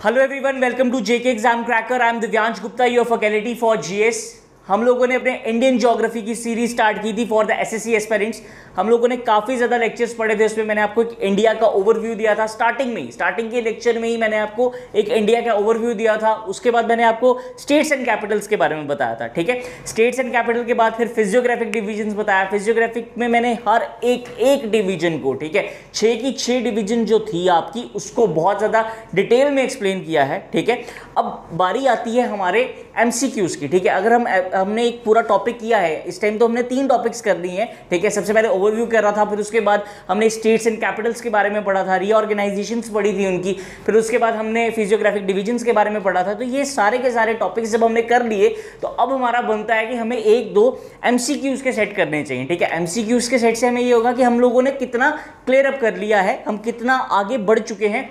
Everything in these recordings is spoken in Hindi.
Hello everyone, welcome to JK exam cracker. I am Divyansh Gupta, your faculty for GS. हम लोगों ने अपने इंडियन ज्योग्राफी की सीरीज स्टार्ट की थी फॉर द एसएससी एस्पिरेंट्स। हम लोगों ने काफ़ी ज़्यादा लेक्चर्स पढ़े थे, उसमें मैंने आपको एक इंडिया का ओवरव्यू दिया था। स्टार्टिंग के लेक्चर में ही मैंने आपको एक इंडिया का ओवरव्यू दिया था। उसके बाद मैंने आपको स्टेट्स एंड कैपिटल्स के बारे में बताया था, ठीक है। स्टेट्स एंड कैपिटल के बाद फिर फिजियोग्राफिक डिवीजन बताया। फिजियोग्राफिक में मैंने हर एक डिवीजन को, ठीक है, 6 की 6 डिवीजन जो थी आपकी, उसको बहुत ज़्यादा डिटेल में एक्सप्लेन किया है, ठीक है। अब बारी आती है हमारे एमसीक्यूज की, ठीक है। अगर हमने एक पूरा टॉपिक किया है, इस टाइम तो हमने 3 टॉपिक्स कर लिए हैं, ठीक है। सबसे पहले ओवरव्यू कर रहा था, फिर उसके बाद हमने स्टेट्स एंड कैपिटल्स के बारे में पढ़ा था, रीऑर्गेनाइजेशंस पढ़ी थी उनकी, फिर उसके बाद हमने फिजियोग्राफिक डिवीजन्स के बारे में पढ़ा था। तो ये सारे के सारे टॉपिक्स जब हमने कर लिए, तो अब हमारा बनता है कि हमें 1-2 एमसीक्यूज के सेट करने चाहिए, ठीक है। एमसीक्यूज के सेट से हमें ये होगा कि हम लोगों ने कितना क्लियर अप कर लिया है, हम कितना आगे बढ़ चुके हैं,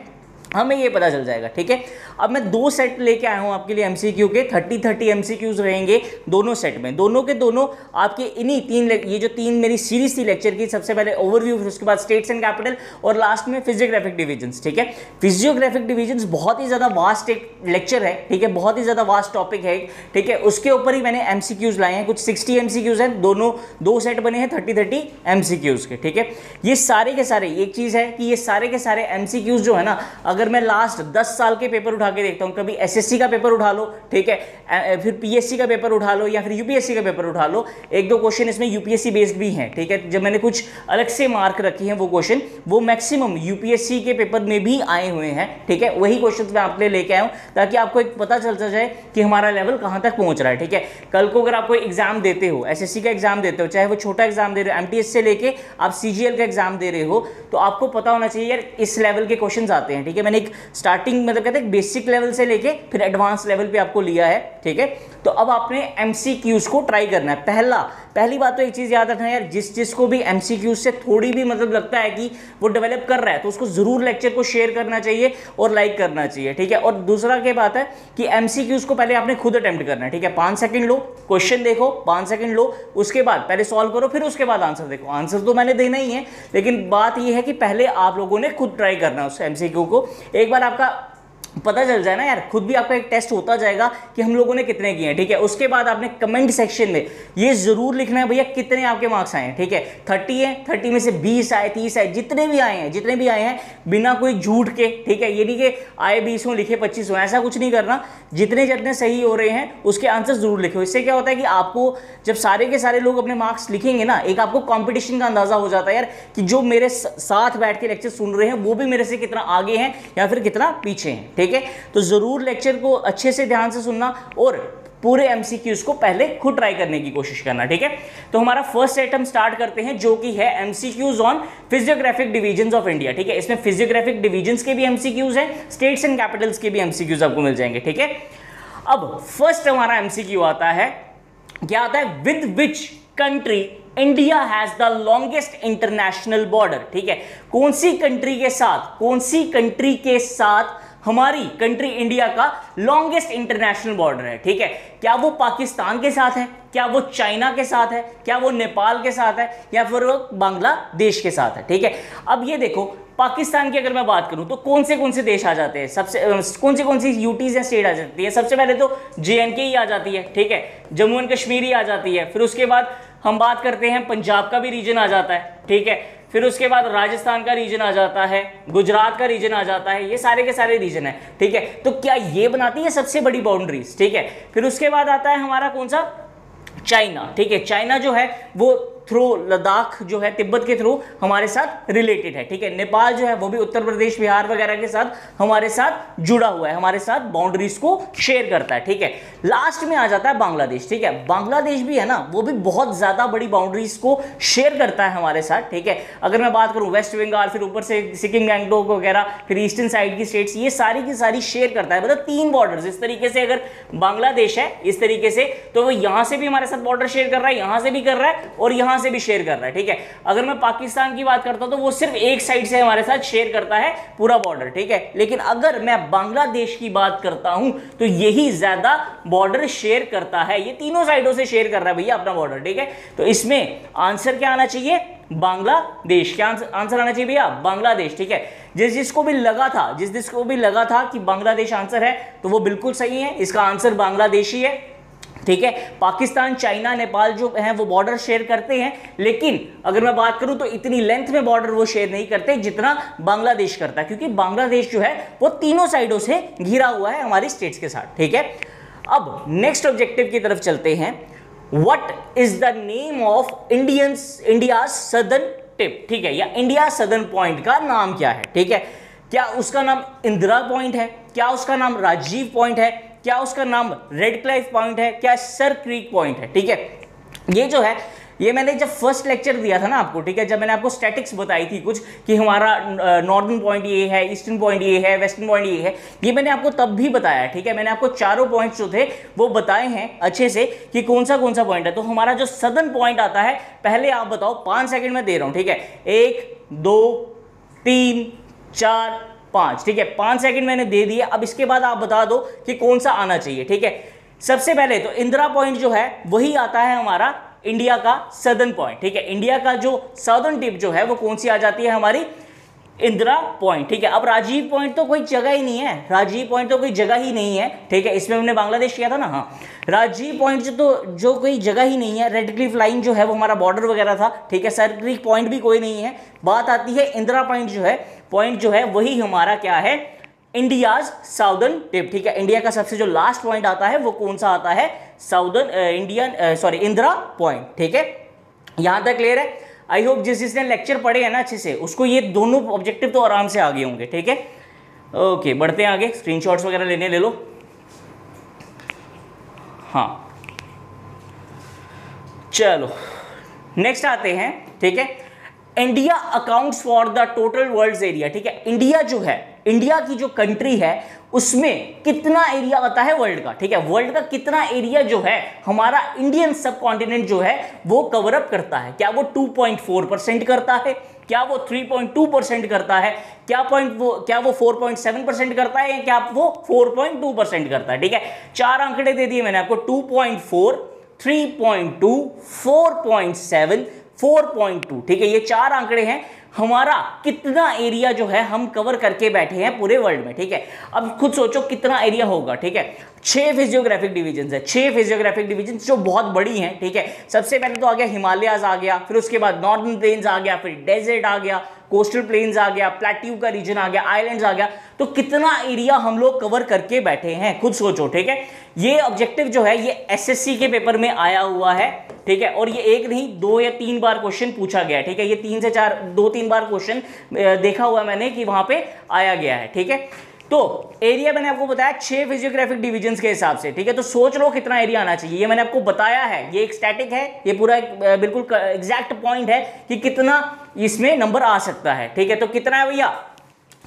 हमें ये पता चल जाएगा, ठीक है। अब मैं 2 सेट लेके आया हूं आपके लिए एमसीक्यू के। 30 एमसीक्यूज रहेंगे दोनों सेट में, दोनों के दोनों आपके इन्हीं 3, ये जो 3 मेरी सीरीज थी लेक्चर की, सबसे पहले ओवरव्यू, फिर उसके बाद स्टेट्स एंड कैपिटल और लास्ट में फिजियोग्राफिक डिवीजन्स, ठीक है। फिजियोग्राफिक डिवीजन्स बहुत ही ज़्यादा वास्ट एक लेक्चर है, ठीक है, बहुत ही ज़्यादा वास्ट टॉपिक है, ठीक है। उसके ऊपर ही मैंने एमसीक्यूज लाए हैं, कुछ 60 एमसीक्यूज हैं, दोनों 2 सेट बने हैं 30 एमसीक्यूज के, ठीक है। ये सारे के सारे, एक चीज़ है कि ये सारे के सारे एमसीक्यूज जो है ना, अगर मैं लास्ट 10 साल के पेपर उठा के देखता हूं, कभी एसएससी का पेपर उठा लो, ठीक है, फिर पीएससी का पेपर उठा लो या फिर यूपीएससी का पेपर उठा लो, 1-2 क्वेश्चन इसमें यूपीएससी बेस्ड भी हैं, ठीक है। जब मैंने कुछ अलग से मार्क रखी हैं वो क्वेश्चन, वो मैक्सिमम यूपीएससी के पेपर में भी आए हुए हैं, ठीक है। वही क्वेश्चन मैं आपके लिए लेके आया हूं ताकि आपको एक पता चलता जाए कि हमारा लेवल कहां तक पहुंच रहा है, ठीक है। कल को अगर आप कोई एग्जाम देते हो, एसएससी का एग्जाम देते हो, चाहे वो छोटा एग्जाम दे रहे हो, एमटीएस से लेके आप सीजीएल का एग्जाम दे रहे हो, तो आपको पता होना चाहिए यार इस लेवल के क्वेश्चन आते हैं, ठीक है। मैंने एक स्टार्टिंग मतलब कहते हैं बेसिक लेवल से लेके फिर एडवांस लेवल पे आपको लिया है, ठीक है। तो अब आपने एमसीक्यूज को ट्राई करना है। पहली बात तो एक चीज याद रखना यार, जिसको भी एमसीक्यूज से थोड़ी भी मतलब लगता है कि वो डेवलप कर रहा है, तो उसको जरूर लेक्चर को शेयर करना चाहिए और लाइक करना चाहिए, ठीक है। और दूसरा क्या बात है कि एमसीक्यूज को पहले आपने खुद अटेम्प्ट करना है, ठीक है। 5 सेकंड लो, क्वेश्चन देखो, 5 सेकंड लो, उसके बाद पहले सॉल्व करो, फिर उसके बाद आंसर देखो। आंसर तो मैंने देना ही है, लेकिन बात यह है कि पहले आप लोगों ने खुद ट्राई करना है उस एमसीक्यू को। एक बार आपका पता चल जाए ना यार, खुद भी आपका एक टेस्ट होता जाएगा कि हम लोगों ने कितने किए हैं, ठीक है। उसके बाद आपने कमेंट सेक्शन में ये जरूर लिखना है भैया कितने आपके मार्क्स आए हैं, ठीक है। 30 है, 30 में से 20 आए, 30 आए, जितने भी आए हैं बिना कोई झूठ के, ठीक है। ये नहीं कि आए 20 हो लिखे 25 हो, ऐसा कुछ नहीं करना। जितने सही हो रहे हैं उसके आंसर जरूर लिखो। इससे क्या होता है कि आपको जब सारे के सारे लोग अपने मार्क्स लिखेंगे ना, एक आपको कॉम्पिटिशन का अंदाजा हो जाता है यार कि जो मेरे साथ बैठ के लेक्चर सुन रहे हैं वो भी मेरे से कितना आगे हैं या फिर कितना पीछे हैं, ठीक है। तो जरूर लेक्चर को अच्छे से ध्यान से सुनना और पूरे एमसीक्यूज को पहले खुद ट्राई करने की कोशिश करना, ठीक है। तो हमारा फर्स्ट सेट हम स्टार्ट करते हैं, जो कि है MCQs on physiographic divisions of India, ठीक है। इसमें फिजियोग्राफिक डिवीजन्स के भी एमसीक्यूज हैं, स्टेट्स एंड कैपिटल्स के भी एमसीक्यूज आपको मिल जाएंगे, ठीक है। अब फर्स्ट हमारा एमसीक्यू आता है, क्या आता है, with which country India has the longest international border, ठीक है। कौन सी कंट्री के साथ हमारी कंट्री इंडिया का लॉन्गेस्ट इंटरनेशनल बॉर्डर है, ठीक है। क्या वो पाकिस्तान के साथ है, क्या वो चाइना के साथ है, क्या वो नेपाल के साथ है, या फिर वो बांग्लादेश के साथ है, ठीक है। अब ये देखो, पाकिस्तान की अगर मैं बात करूं तो कौन से देश आ जाते हैं, सबसे कौन सी यूटीज या स्टेट आ जाती है। सबसे पहले तो जेएनके ही आ जाती है, ठीक है, जम्मू एंड कश्मीर ही आ जाती है। फिर उसके बाद हम बात करते हैं पंजाब का भी रीजन आ जाता है, ठीक है। फिर उसके बाद राजस्थान का रीजन आ जाता है, गुजरात का रीजन आ जाता है, ये सारे के सारे रीजन है, ठीक है। तो क्या ये बनाती है सबसे बड़ी बाउंड्रीज, ठीक है। फिर उसके बाद आता है हमारा कौन सा, चाइना, ठीक है। चाइना जो है वो थ्रू लद्दाख जो है तिब्बत के थ्रू हमारे साथ रिलेटेड है, ठीक है। नेपाल जो है वो भी उत्तर प्रदेश बिहार वगैरह के साथ हमारे साथ जुड़ा हुआ है, हमारे साथ बाउंड्रीज को शेयर करता है, ठीक है। लास्ट में आ जाता है बांग्लादेश, ठीक है। बांग्लादेश भी है ना, वो भी बहुत ज्यादा बड़ी बाउंड्रीज को शेयर करता है हमारे साथ, ठीक है। अगर मैं बात करूं वेस्ट बंगाल, फिर ऊपर से सिक्किम, गैंगटोक वगैरह, फिर ईस्टर्न साइड की स्टेट्स, ये सारी की सारी शेयर करता है। मतलब 3 बॉर्डर्स इस तरीके से, अगर बांग्लादेश है इस तरीके से, तो वो यहां से भी हमारे साथ बॉर्डर शेयर कर रहा है, यहां से भी कर रहा है और यहां वहां से भी शेयर कर रहा है, ठीक है। अगर मैं पाकिस्तान की बात करता हूं तो वो सिर्फ एक साइड से हमारे साथ शेयर करता है पूरा बॉर्डर, ठीक है। लेकिन अगर मैं बांग्लादेश की बात करता हूं तो यही ज्यादा बॉर्डर शेयर करता है, ये तीनों साइडों से शेयर कर रहा है भैया अपना बॉर्डर, ठीक है। तो इसमें आंसर क्या आना चाहिए? बांग्लादेश। क्या आंसर आना चाहिए भैया? बांग्लादेश, ठीक है। जिसको भी लगा था कि बांग्लादेश आंसर है तो वो बिल्कुल सही है, इसका आंसर बांग्लादेश ही है, ठीक है। पाकिस्तान, चाइना, नेपाल जो हैं वो बॉर्डर शेयर करते हैं, लेकिन अगर मैं बात करूं तो इतनी लेंथ में बॉर्डर वो शेयर नहीं करते जितना बांग्लादेश करता है, क्योंकि बांग्लादेश जो है वो तीनों साइडों से घिरा हुआ है हमारी स्टेट्स के साथ, ठीक है। अब नेक्स्ट ऑब्जेक्टिव की तरफ चलते हैं। What is the name of India southern tip, ठीक है, या इंडिया सदर्न पॉइंट का नाम क्या है, ठीक है। क्या उसका नाम इंदिरा पॉइंट है? क्या उसका नाम राजीव पॉइंट है? क्या उसका नाम रेड क्लाइफ पॉइंट है? क्या सर क्रीक पॉइंट है, ठीक है। ये जो है ये मैंने जब फर्स्ट लेक्चर दिया था ना आपको, ठीक है, जब मैंने आपको स्टैटिक्स बताई थी कुछ कि हमारा नॉर्दर्न पॉइंट ये है, ईस्टर्न पॉइंट ये है, वेस्टर्न पॉइंट ये है, ये मैंने आपको तब भी बताया, ठीक है। मैंने आपको चारों पॉइंट्स जो थे वो बताए हैं अच्छे से कि कौन सा पॉइंट है। तो हमारा जो सदर्न पॉइंट आता है, पहले आप बताओ, 5 सेकंड में दे रहा हूं, ठीक है। 1 2 3 4 5, ठीक है, 5 सेकंड मैंने दे दिए। अब इसके बाद आप बता दो कि कौन सा आना चाहिए, ठीक है। सबसे पहले तो इंदिरा पॉइंट जो है वही आता है हमारा इंडिया का सदर्न पॉइंट, ठीक है। इंडिया का जो सदर्न टिप जो है वो कौन सी आ जाती है? हमारी इंदिरा पॉइंट, ठीक है। अब राजीव पॉइंट तो कोई जगह ही नहीं है, राजीव पॉइंट तो कोई जगह ही नहीं है, ठीक है। इसमें हमने बांग्लादेश किया था ना, हाँ। राजीव पॉइंट जो कोई जगह ही नहीं है। रेड क्लिफ लाइन जो है वो हमारा बॉर्डर वगैरह था, ठीक है। सर क्रीक पॉइंट भी कोई नहीं है। बात आती है इंदिरा पॉइंट जो है वही हमारा क्या है? इंडियाज साउदर्न टिप, ठीक है। इंडिया का सबसे जो लास्ट पॉइंट आता है वो कौन सा आता है? इंदिरा पॉइंट, ठीक है। यहां तक क्लियर है? आई होप जिसने लेक्चर पढ़े हैं ना अच्छे से, उसको ये दोनों ऑब्जेक्टिव तो आराम से आगे होंगे, ठीक है। ओके, बढ़ते हैं आगे। स्क्रीनशॉट्स वगैरह ले लो। हाँ, चलो नेक्स्ट आते हैं, ठीक है। India accounts for the total world area, ठीक है। इंडिया जो है, इंडिया की जो कंट्री है उसमें कितना एरिया आता है वर्ल्ड का, ठीक है। वर्ल्ड का कितना एरिया जो है हमारा इंडियन सब कॉन्टिनेंट जो है वो कवर अप करता है? क्या वो 2.4% करता है? क्या वो 3.2% करता है? क्या वो 4.7% करता है? या क्या वो 4.2% करता है, ठीक है। 4 आंकड़े दे दिए मैंने आपको, 2.4, 3.2, 4.7, 4.2, ठीक है। ये 4 आंकड़े हैं। हमारा कितना एरिया जो है हम कवर करके बैठे हैं पूरे वर्ल्ड में, ठीक है। अब खुद सोचो कितना एरिया होगा, ठीक है। 6 फिजियोग्राफिक डिवीजन है, 6 फिजियोग्राफिक डिवीजन जो बहुत बड़ी हैं, ठीक है। सबसे पहले तो आ गया हिमालयाज आ गया, फिर उसके बाद नॉर्दर्न प्लेन्स आ गया, फिर डेजर्ट आ गया, कोस्टल प्लेन्स आ गया, प्लेट्यू का रीजन आ गया, आइलैंड्स आ गया। तो कितना एरिया हम लोग कवर करके बैठे हैं, खुद सोचो, ठीक है। ये ऑब्जेक्टिव जो है ये एसएससी के पेपर में आया हुआ है, ठीक है। और ये एक नहीं 2 या 3 बार क्वेश्चन पूछा गया है, ठीक है। ये 3 से 4 2-3 बार क्वेश्चन देखा हुआ मैंने कि वहां पे आया गया है, ठीक है। तो एरिया मैंने आपको बताया 6 फिजियोग्राफिक डिवीजन्स के हिसाब से, ठीक है। तो सोच लो कितना एरिया आना चाहिए, ये मैंने आपको बताया है। ये एक स्टैटिक है, ये पूरा एक बिल्कुल एग्जैक्ट पॉइंट है कि कितना इसमें नंबर आ सकता है, ठीक है। तो कितना है भैया?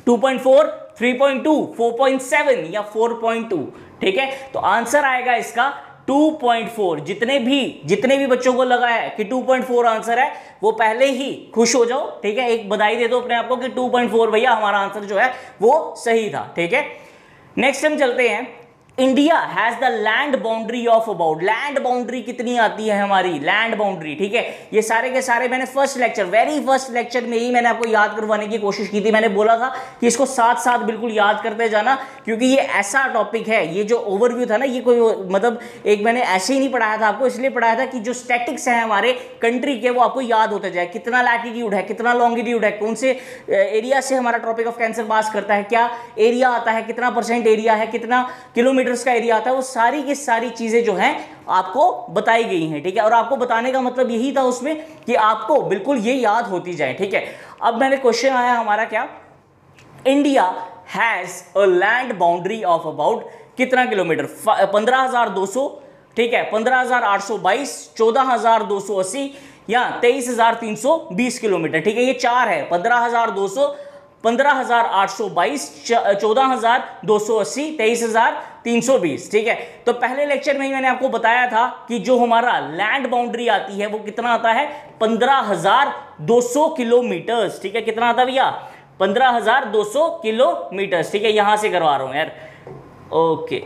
2.4, 3.2, 4.7 या 4.2, ठीक है। तो आंसर आएगा इसका 2.4। जितने भी बच्चों को लगा है कि 2.4 आंसर है वो पहले ही खुश हो जाओ, ठीक है। एक बधाई दे दो अपने आप को कि 2.4 भैया हमारा आंसर जो है वो सही था, ठीक है। नेक्स्ट हम चलते हैं। India has the land boundary of about, land boundary कितनी आती है हमारी? लैंड बाउंड्री, ठीक है। ये सारे के सारे मैंने वेरी फर्स्ट लेक्चर में ही मैंने आपको याद करवाने की कोशिश की थी। मैंने बोला था कि इसको साथ साथ बिल्कुल याद करते जाना, क्योंकि ये ऐसा टॉपिक है, ये जो ओवरव्यू था ना, ये कोई मतलब एक मैंने ऐसे ही नहीं पढ़ाया था आपको, इसलिए पढ़ाया था कि जो स्टैटिक्स है हमारे कंट्री के वो आपको याद होते जाए। कितना लैटिट्यूड है, कितना लॉन्गिट्यूड है, कौन से एरिया से हमारा ट्रॉपिक ऑफ कैंसर पास करता है, क्या एरिया आता है, कितना % एरिया है, कितना किलोमीटर का एरिया आता है, वो सारी की सारी चीजें जो हैं आपको बताई गई हैं, ठीक है। और आपको बताने का मतलब यही था उसमें कि आपको बिल्कुल ये याद होती जाए, ठीक है। अब मैंने क्वेश्चन आया हमारा क्या? India has a land boundary of about कितना किलोमीटर? 15,200, ठीक है, 15,822, 14,280 या 23,320 किलोमीटर, ठीक है। ये 4 है, 15,200, 15,822, 14,280, 320, ठीक है। तो पहले लेक्चर में ही मैंने आपको बताया था कि जो हमारा लैंड बाउंड्री आती है वो कितना आता है, 15,200 किलोमीटर, ठीक है। कितना आता है भैया, 15,200 किलोमीटर, ठीक है। यहां से करवा रहा हूं यार, ओके,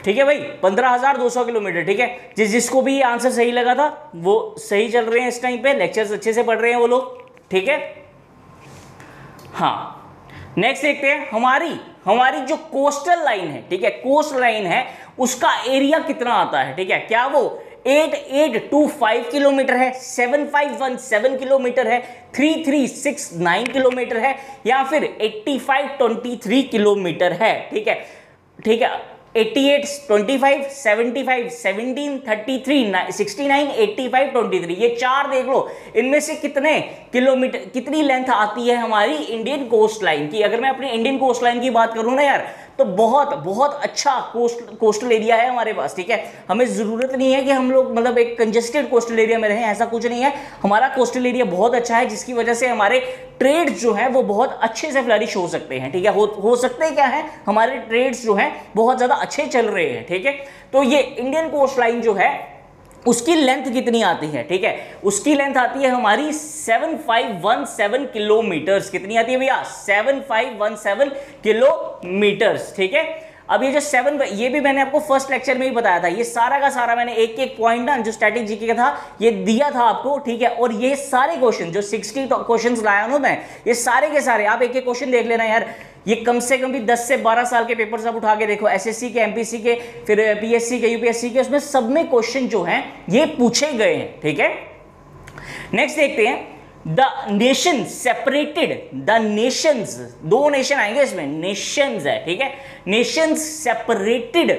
ठीक है भाई, 15,200 किलोमीटर, ठीक है। जिसको भी आंसर सही लगा था वो सही चल रहे हैं इस टाइम पे, लेक्चर्स अच्छे से पढ़ रहे हैं वो लोग, ठीक है। हाँ, नेक्स्ट देखते हैं, हमारी जो कोस्टल लाइन है, ठीक है, कोस्ट लाइन है, उसका एरिया कितना आता है, ठीक है। क्या वो 8825 किलोमीटर है, 7517 किलोमीटर है, 3369 किलोमीटर है, या फिर 8523 किलोमीटर है, ठीक है, ठीक है। 88, 25, 75, 17, 33, 69, 85, 23, ये चार देख लो, इनमें से कितने किलोमीटर, कितनी लेंथ आती है हमारी इंडियन कोस्ट लाइन की। अगर मैं अपनी इंडियन कोस्ट लाइन की बात करूं ना यार, तो बहुत बहुत अच्छा कोस्टल एरिया है हमारे पास, ठीक है। हमें जरूरत नहीं है कि हम लोग मतलब एक कंजेस्टेड कोस्टल एरिया में रहें, ऐसा कुछ नहीं है। हमारा कोस्टल एरिया बहुत अच्छा है, जिसकी वजह से हमारे ट्रेड्स जो है वो बहुत अच्छे से फ्लरिश हो सकते हैं, ठीक है। हो सकते क्या है, हमारे ट्रेड्स जो है बहुत ज्यादा अच्छे चल रहे हैं, ठीक है। तो ये इंडियन कोस्ट लाइन जो है उसकी लेंथ कितनी आती है, ठीक है, उसकी लेंथ आती है हमारी 7517 किलोमीटर्स। कितनी आती है भैया, 7517 किलोमीटर्स, ठीक है। अब ये जो 7, ये भी मैंने आपको फर्स्ट लेक्चर में ही बताया था, ये सारा का सारा मैंने एक एक पॉइंट ना जो स्टैटिक जीके का था ये दिया था आपको, ठीक है। और ये सारे क्वेश्चन जो 60 क्वेश्चन लाया हूं मैं, ये सारे के सारे आप एक एक क्वेश्चन देख लेना यार, ये कम से कम भी 10 से 12 साल के पेपर्स आप उठा के देखो, एसएससी के, एमपीसी के, फिर पीएससी के, यूपीएससी के, उसमें सब में क्वेश्चन जो हैं ये पूछे गए हैं, ठीक है। नेक्स्ट देखते हैं, the nation separated, the Nations, दो नेशन आएंगे इसमें, नेशंस है, ठीक है, Nations separated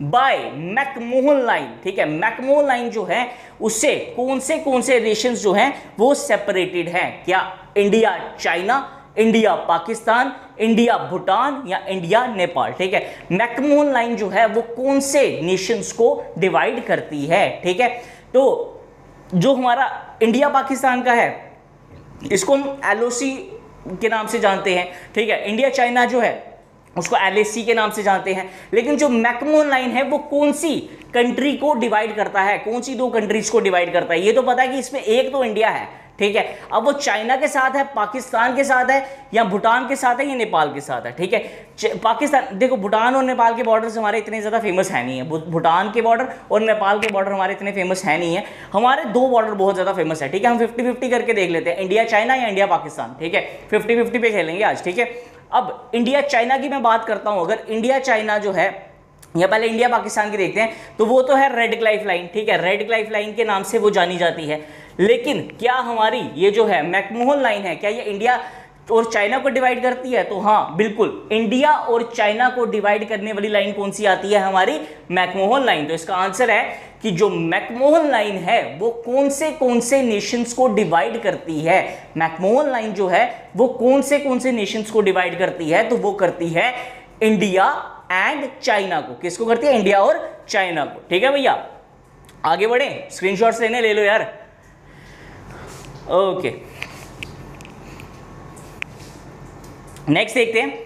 by McMahon line, ठीक है। मैकमोहन लाइन जो है उससे कौन से नेशंस जो हैं वो सेपरेटेड हैं, क्या India China, India Pakistan, India Bhutan, या इंडिया नेपाल, ठीक है। मैकमोहन लाइन जो है वो कौन से नेशंस को डिवाइड करती है, ठीक है। तो जो हमारा इंडिया पाकिस्तान का है इसको हम एलओसी के नाम से जानते हैं, ठीक है। इंडिया चाइना जो है उसको एलएसी के नाम से जानते हैं। लेकिन जो मैकमोहन लाइन है वो कौन सी कंट्री को डिवाइड करता है, कौन सी दो कंट्रीज को डिवाइड करता है, ये तो पता है कि इसमें एक तो इंडिया है, ठीक है। अब वो चाइना के साथ है, पाकिस्तान के साथ है, या भूटान के साथ है, या नेपाल के साथ है, ठीक है। पाकिस्तान, देखो भूटान और नेपाल के बॉर्डर्स हमारे इतने ज़्यादा फेमस है नहीं है, भूटान के बॉर्डर और नेपाल के बॉर्डर हमारे इतने फेमस है नहीं है। हमारे दो बॉर्डर बहुत ज़्यादा फेमस है, ठीक है। हम 50-50 करके देख लेते हैं, इंडिया चाइना या इंडिया पाकिस्तान, ठीक है। 50-50 पे खेलेंगे आज, ठीक है। अब इंडिया चाइना की मैं बात करता हूँ, अगर इंडिया चाइना जो है, या पहले इंडिया पाकिस्तान की देखते हैं, तो वो तो है रेड क्लाइफ लाइन, ठीक है, रेड क्लाइफ लाइन के नाम से वो जानी जाती है। लेकिन क्या हमारी ये जो है मैकमोहन लाइन है, क्या ये इंडिया और चाइना को डिवाइड करती है? तो हाँ बिल्कुल, इंडिया और चाइना को डिवाइड करने वाली लाइन कौन सी आती है? हमारी मैकमोहन लाइन। तो इसका आंसर है कि जो मैकमोहन लाइन है वो कौन से नेशंस को डिवाइड करती है। मैकमोहन लाइन जो है वो कौन से नेशंस को डिवाइड करती है? तो वो करती है इंडिया एंड चाइना को। किसको करती है? इंडिया और चाइना को। ठीक है भैया, आगे बढ़े, स्क्रीनशॉट्स लेने ले लो यार। ओके, नेक्स्ट देखते हैं,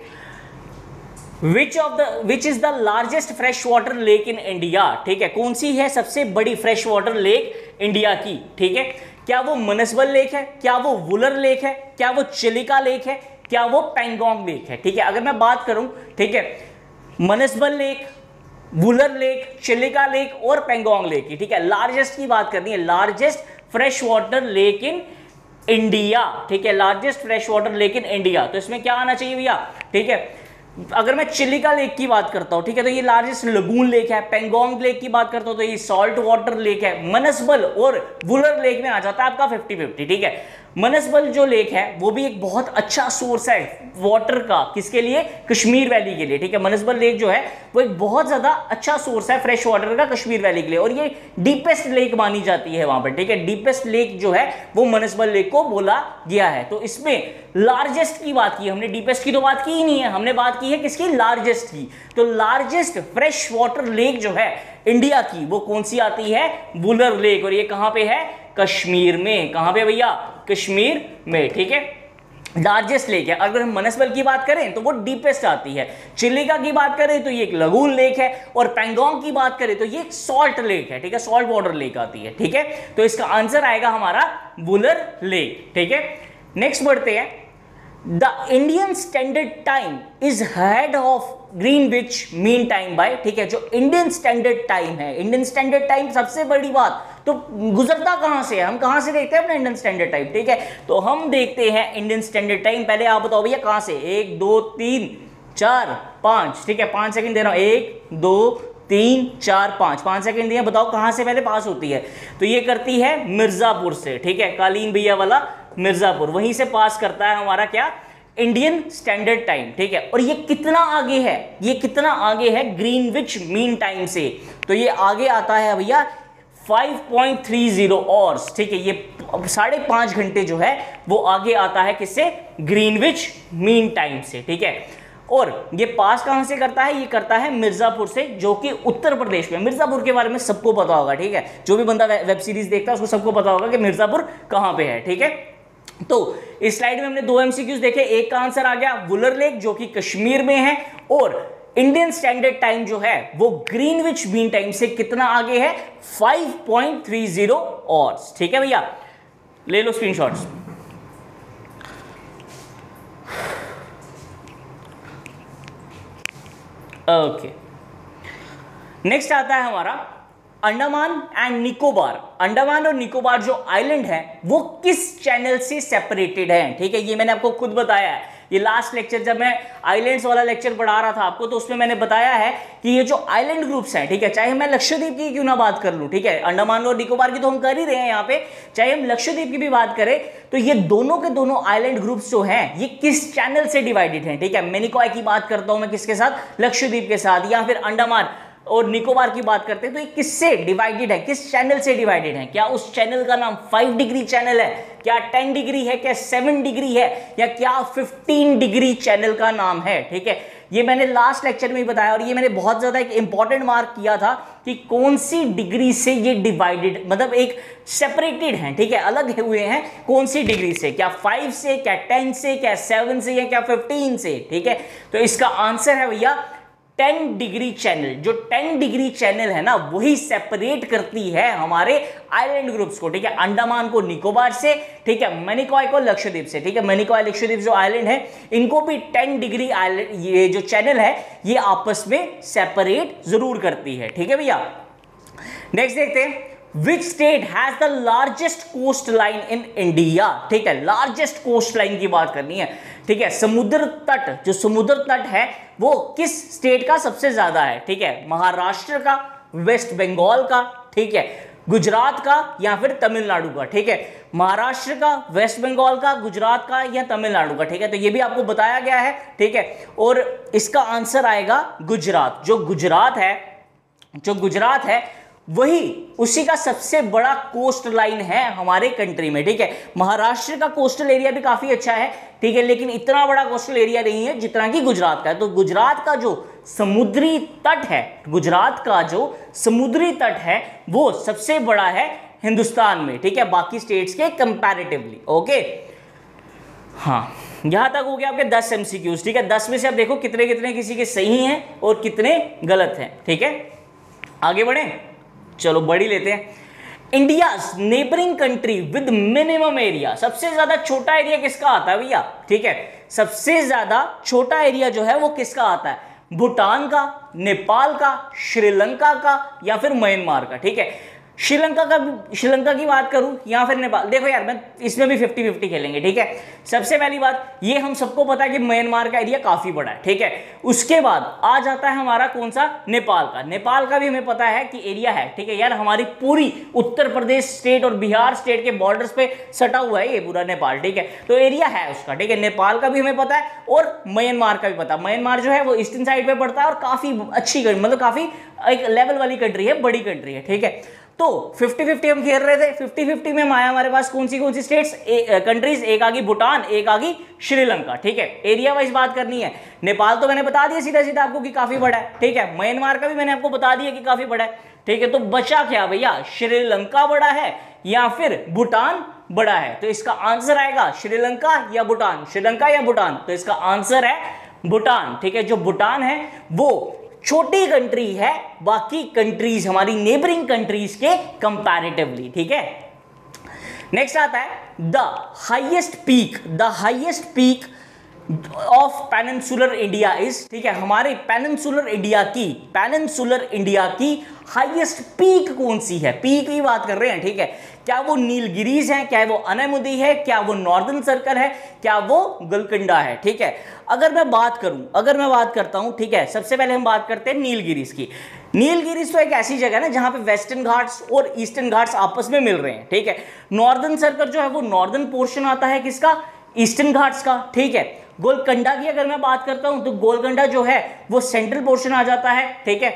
which is the largest fresh water lake in India. ठीक है, कौन सी है सबसे बड़ी फ्रेश वाटर लेक इंडिया की? ठीक है, क्या वो मनसबल लेक है, क्या वो वुलर लेक है, क्या वो चिलिका लेक है, क्या वो पेंगोंग लेक है? ठीक है, अगर मैं बात करूं, ठीक है, Manasbal lake, Wular lake, Chilika lake और पेंगोंग लेक की, ठीक है, लार्जेस्ट की बात करनी है, largest fresh water lake in India. ठीक है, largest fresh water lake in India. तो इसमें क्या आना चाहिए भैया? ठीक है, अगर मैं चिलिका लेक की बात करता हूं, ठीक है, तो ये लार्जेस्ट लगून लेक है। पेंगोंग लेक की बात करता हूं तो ये सॉल्ट वाटर लेक है। मनसबल और वुलर लेक में आ जाता है आपका 50-50। ठीक है, मनसबल जो लेक है वो भी एक बहुत अच्छा सोर्स है वाटर का, किसके लिए? कश्मीर वैली के लिए। ठीक है, मनसबल लेक जो है वो एक बहुत ज्यादा अच्छा सोर्स है फ्रेश वाटर का कश्मीर वैली के लिए, और ये डीपेस्ट लेक मानी जाती है वहां पर। ठीक है, डीपेस्ट लेक जो है वो मनसबल लेक को बोला गया है। तो इसमें लार्जेस्ट की बात की हमने, डीपेस्ट की तो बात की ही नहीं है, हमने बात की है किसकी? लार्जेस्ट की। तो लार्जेस्ट फ्रेश वाटर लेक जो है इंडिया की वो कौन सी आती है? वुलर लेक। और ये कहां पे है? कश्मीर में। कहां पे भैया? कश्मीर में। ठीक है, लार्जेस्ट लेक है। अगर हम मनसबल की बात करें तो वो डीपेस्ट आती है, चिलिका की बात करें तो ये एक लगून लेक है, और पैंगोंग की बात करें तो ये एक सॉल्ट लेक है, ठीक है, सॉल्ट वाटर लेक आती है, ठीक है। तो इसका आंसर आएगा हमारा वुलर लेक, ठीक है। नेक्स्ट बढ़ते हैं, the Indian standard time is head of Greenwich mean time by, ठीक है, जो इंडियन स्टैंडर्ड टाइम है, इंडियन स्टैंडर्ड टाइम सबसे बड़ी बात, तो गुजरता कहां से है, हम कहां से देखते हैं अपना इंडियन स्टैंडर्ड टाइम, ठीक है। तो हम देखते हैं इंडियन स्टैंडर्ड टाइम, पहले आप बताओ भैया कहां से, 1 2 3 4 5, ठीक है, 5 सेकंड दे रहा हूं, 1 2 3 4 5 सेकंड दिए, बताओ कहां से पहले पास होती है। तो ये करती है मिर्जापुर से, ठीक है, कालीन भैया वाला मिर्जापुर, वहीं से पास करता है हमारा क्या, इंडियन स्टैंडर्ड टाइम, ठीक है। और ये कितना आगे है, ये कितना आगे है ग्रीनविच मीन टाइम से, तो ये आगे आता है भैया 5.30 आवर्स, ठीक है, ये 5.5 घंटे जो है वो आगे आता है किससे, ग्रीनविच मीन टाइम से, ठीक है। और ये पास कहां से करता है, ये करता है मिर्जापुर से, जो कि उत्तर प्रदेश में। मिर्जापुर के बारे में सबको पता होगा, ठीक है, जो भी बंदा वेब सीरीज देखता है उसको सबको पता होगा कि मिर्जापुर कहां पे है, ठीक है। तो इस स्लाइड में हमने 2 MCQs देखे, एक का आंसर आ गया वुलर लेक जो कि कश्मीर में है, और इंडियन स्टैंडर्ड टाइम जो है वो ग्रीनविच मीन टाइम से कितना आगे है, 5.30 आवर्स, ठीक है भैया, ले लो स्क्रीनशॉट्स। ओके, नेक्स्ट आता है हमारा अंडमान एंड निकोबार। अंडमान और निकोबार जो आइलैंड है वो किस चैनल से सेपरेटेड है, ठीक है, ये मैंने आपको खुद बताया है। ये लास्ट लेक्चर जब मैं आइलैंड्स वाला लेक्चर पढ़ा रहा था आपको, तो उसमें मैंने बताया है कि ये जो आइलैंड ग्रुप्स हैं, ठीक है, चाहे मैं लक्षद्वीप की क्यों ना बात कर लूं, ठीक है, अंडमान और निकोबार की तो हम कर ही रहे हैं यहाँ पे, चाहे हम लक्षद्वीप की भी बात करें, तो ये दोनों के दोनों आइलैंड ग्रुप्स जो हैं ये किस चैनल से डिवाइडेड हैं, ठीक है। मिनिकॉय की बात करता हूं मैं किसके साथ, लक्षद्वीप के साथ, या फिर अंडमान और निकोबार की बात करते हैं तो ये किससे डिवाइडेड है, किस चैनल से डिवाइडेड है। क्या उस चैनल का नाम 5 डिग्री चैनल है, क्या 10 डिग्री है, क्या 7 डिग्री है, या क्या 15 डिग्री चैनल का नाम है, ठीक है। ये मैंने लास्ट लेक्चर में ही बताया, और ये मैंने बहुत ज्यादा एक इंपॉर्टेंट मार्क किया था कि कौन सी डिग्री से ये डिवाइडेड, मतलब एक सेपरेटेड है, ठीक है, अलग हुए हैं, कौन सी डिग्री से, क्या 5 से, क्या 10 से, क्या 7 से, या क्या 15 से, ठीक है। तो इसका आंसर है भैया 10 डिग्री चैनल। जो 10 डिग्री चैनल है ना वही सेपरेट करती है हमारे आइलैंड ग्रुप्स को, ठीक है, अंडमान को निकोबार से, ठीक है, मिनिकॉय को लक्षद्वीप से, ठीक है। मिनिकॉय लक्षद्वीप जो आइलैंड है इनको भी 10 डिग्री आइलैंड, ये जो चैनल है ये आपस में सेपरेट जरूर करती है, ठीक है भैया। नेक्स्ट देखते हैं, Which state has the largest coastline in India, ठीक है, लार्जेस्ट कोस्ट लाइन की बात करनी है, ठीक है। समुद्र तट, जो समुद्र तट है वो किस स्टेट का सबसे ज्यादा है, ठीक है, महाराष्ट्र का, वेस्ट बंगाल का, ठीक है, गुजरात का, या फिर तमिलनाडु का, ठीक है। महाराष्ट्र का, वेस्ट बंगाल का, गुजरात का, या तमिलनाडु का, ठीक है। तो ये भी आपको बताया गया है, ठीक है। और इसका आंसर आएगा गुजरात। जो गुजरात है वही उसी का सबसे बड़ा कोस्ट लाइन है हमारे कंट्री में, ठीक है। महाराष्ट्र का कोस्टल एरिया भी काफी अच्छा है, ठीक है, लेकिन इतना बड़ा कोस्टल एरिया नहीं है जितना कि गुजरात का है। तो गुजरात का जो समुद्री तट है, गुजरात का जो समुद्री तट है वो सबसे बड़ा है हिंदुस्तान में, ठीक है, बाकी स्टेट्स के कंपैरेटिवली, ओके। हाँ, यहां तक हो गया आपके 10 MCQs, ठीक है। 10 में से आप देखो कितने कितने किसी के सही हैं और कितने गलत हैं, ठीक है। आगे बढ़े, चलो बड़ी लेते हैं। India's neighbouring country with minimum area, सबसे ज्यादा छोटा एरिया किसका आता है भैया, ठीक है, सबसे ज्यादा छोटा एरिया जो है वो किसका आता है, भूटान का, नेपाल का, श्रीलंका का, या फिर म्यांमार का, ठीक है। श्रीलंका की बात करूं या फिर नेपाल, देखो यार मैं इसमें भी 50-50 खेलेंगे, ठीक है। सबसे पहली बात, ये हम सबको पता है कि म्यांमार का एरिया काफी बड़ा है, ठीक है। उसके बाद आ जाता है हमारा कौन सा, नेपाल का। नेपाल का भी हमें पता है कि एरिया है, ठीक है यार, हमारी पूरी उत्तर प्रदेश स्टेट और बिहार स्टेट के बॉर्डर्स पे सटा हुआ है ये पूरा नेपाल, ठीक है। तो एरिया है उसका, ठीक है। नेपाल का भी हमें पता है और म्यांमार का भी पता है। म्यांमार जो है वो ईस्टर्न साइड पे पड़ता है और काफी अच्छी, मतलब काफी एक लेवल वाली कंट्री है, बड़ी कंट्री है, ठीक है। तो 50-50 हम खेल रहे थे, 50-50 में आया हमारे पास कौन सी स्टेट्स, कंट्रीज, एक आ गई भूटान, एक आ गई श्रीलंका, ठीक है। एरिया वाइज बात करनी है। नेपाल तो मैंने बता दिया सीधा सीधा आपको कि काफी बड़ा है, ठीक है। म्यांमार का भी मैंने आपको बता दिया कि काफी बड़ा है, ठीक है। तो बचा क्या भैया, श्रीलंका बड़ा है या फिर भूटान बड़ा है? तो इसका आंसर आएगा श्रीलंका या भूटान, श्रीलंका या भूटान। तो इसका आंसर है भूटान, ठीक है। जो भूटान है वो छोटी कंट्री है बाकी कंट्रीज, हमारी नेबरिंग कंट्रीज के कंपैरेटिवली, ठीक है। नेक्स्ट आता है the highest peak of peninsular India is, ठीक है। हमारे पेनिनसुलर इंडिया की हाईएस्ट पीक कौन सी है? पीक की बात कर रहे हैं, ठीक है। क्या वो नीलगिरीज है, क्या वो अनामुदी है, क्या वो नॉर्दर्न सर्कल है, क्या वो गुलकंडा है, ठीक है। अगर मैं बात करता हूं, ठीक है, सबसे पहले हम बात करते हैं नीलगिरीज की। नीलगिरीज तो एक ऐसी जगह है ना जहां पे वेस्टर्न घाट्स और ईस्टर्न घाट्स आपस में मिल रहे हैं, ठीक है। नॉर्दर्न सर्कल जो है वो नॉर्दर्न पोर्शन आता है किसका? ईस्टर्न घाट्स का, ठीक है। गोलकंडा की अगर मैं बात करता हूं तो गोलकंडा जो है वो सेंट्रल पोर्शन आ जाता है, ठीक है।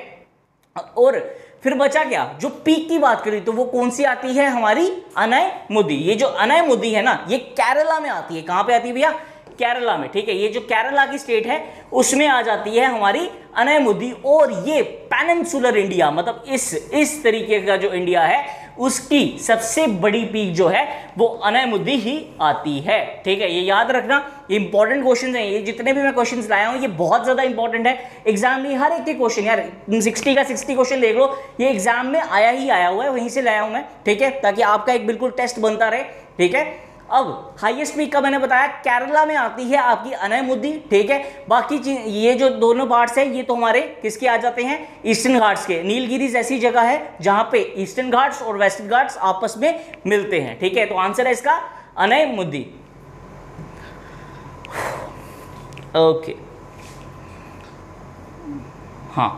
और फिर बचा क्या? जो पीक की बात करी तो वो कौन सी आती है? हमारी अनायमुदी। ये जो अनायमुदी है ना, ये केरला में आती है। कहां पे आती है भैया? केरला में, ठीक है। ये जो केरला की स्टेट है उसमें आ जाती है हमारी अनायमुदी। और ये पेनिनसुलर इंडिया, मतलब इस तरीके का जो इंडिया है उसकी सबसे बड़ी पीक जो है वो अनायमुदी ही आती है, ठीक है। ये याद रखना, ये इंपॉर्टेंट क्वेश्चन है। ये जितने भी मैं क्वेश्चन लाया हूं ये बहुत ज्यादा इंपॉर्टेंट है। एग्जाम में हर एक के क्वेश्चन, यार 60 का 60 क्वेश्चन देख लो, ये एग्जाम में आया हुआ है, वहीं से लाया हूं मैं, ठीक है, ताकि आपका एक बिल्कुल टेस्ट बनता रहे, ठीक है। अब हाईएस्ट पीक का मैंने बताया केरला में आती है आपकी अनायमुदी, ठीक है। बाकी ये जो दोनों पार्ट्स हैं ये तो हमारे किसके आ जाते हैं? ईस्टर्न घाट्स के। नीलगिरीज ऐसी जगह है जहां पे ईस्टर्न घाट्स और वेस्टर्न घाट्स आपस में मिलते हैं, ठीक है। तो आंसर है इसका अनायमुदी। ओके, हाँ,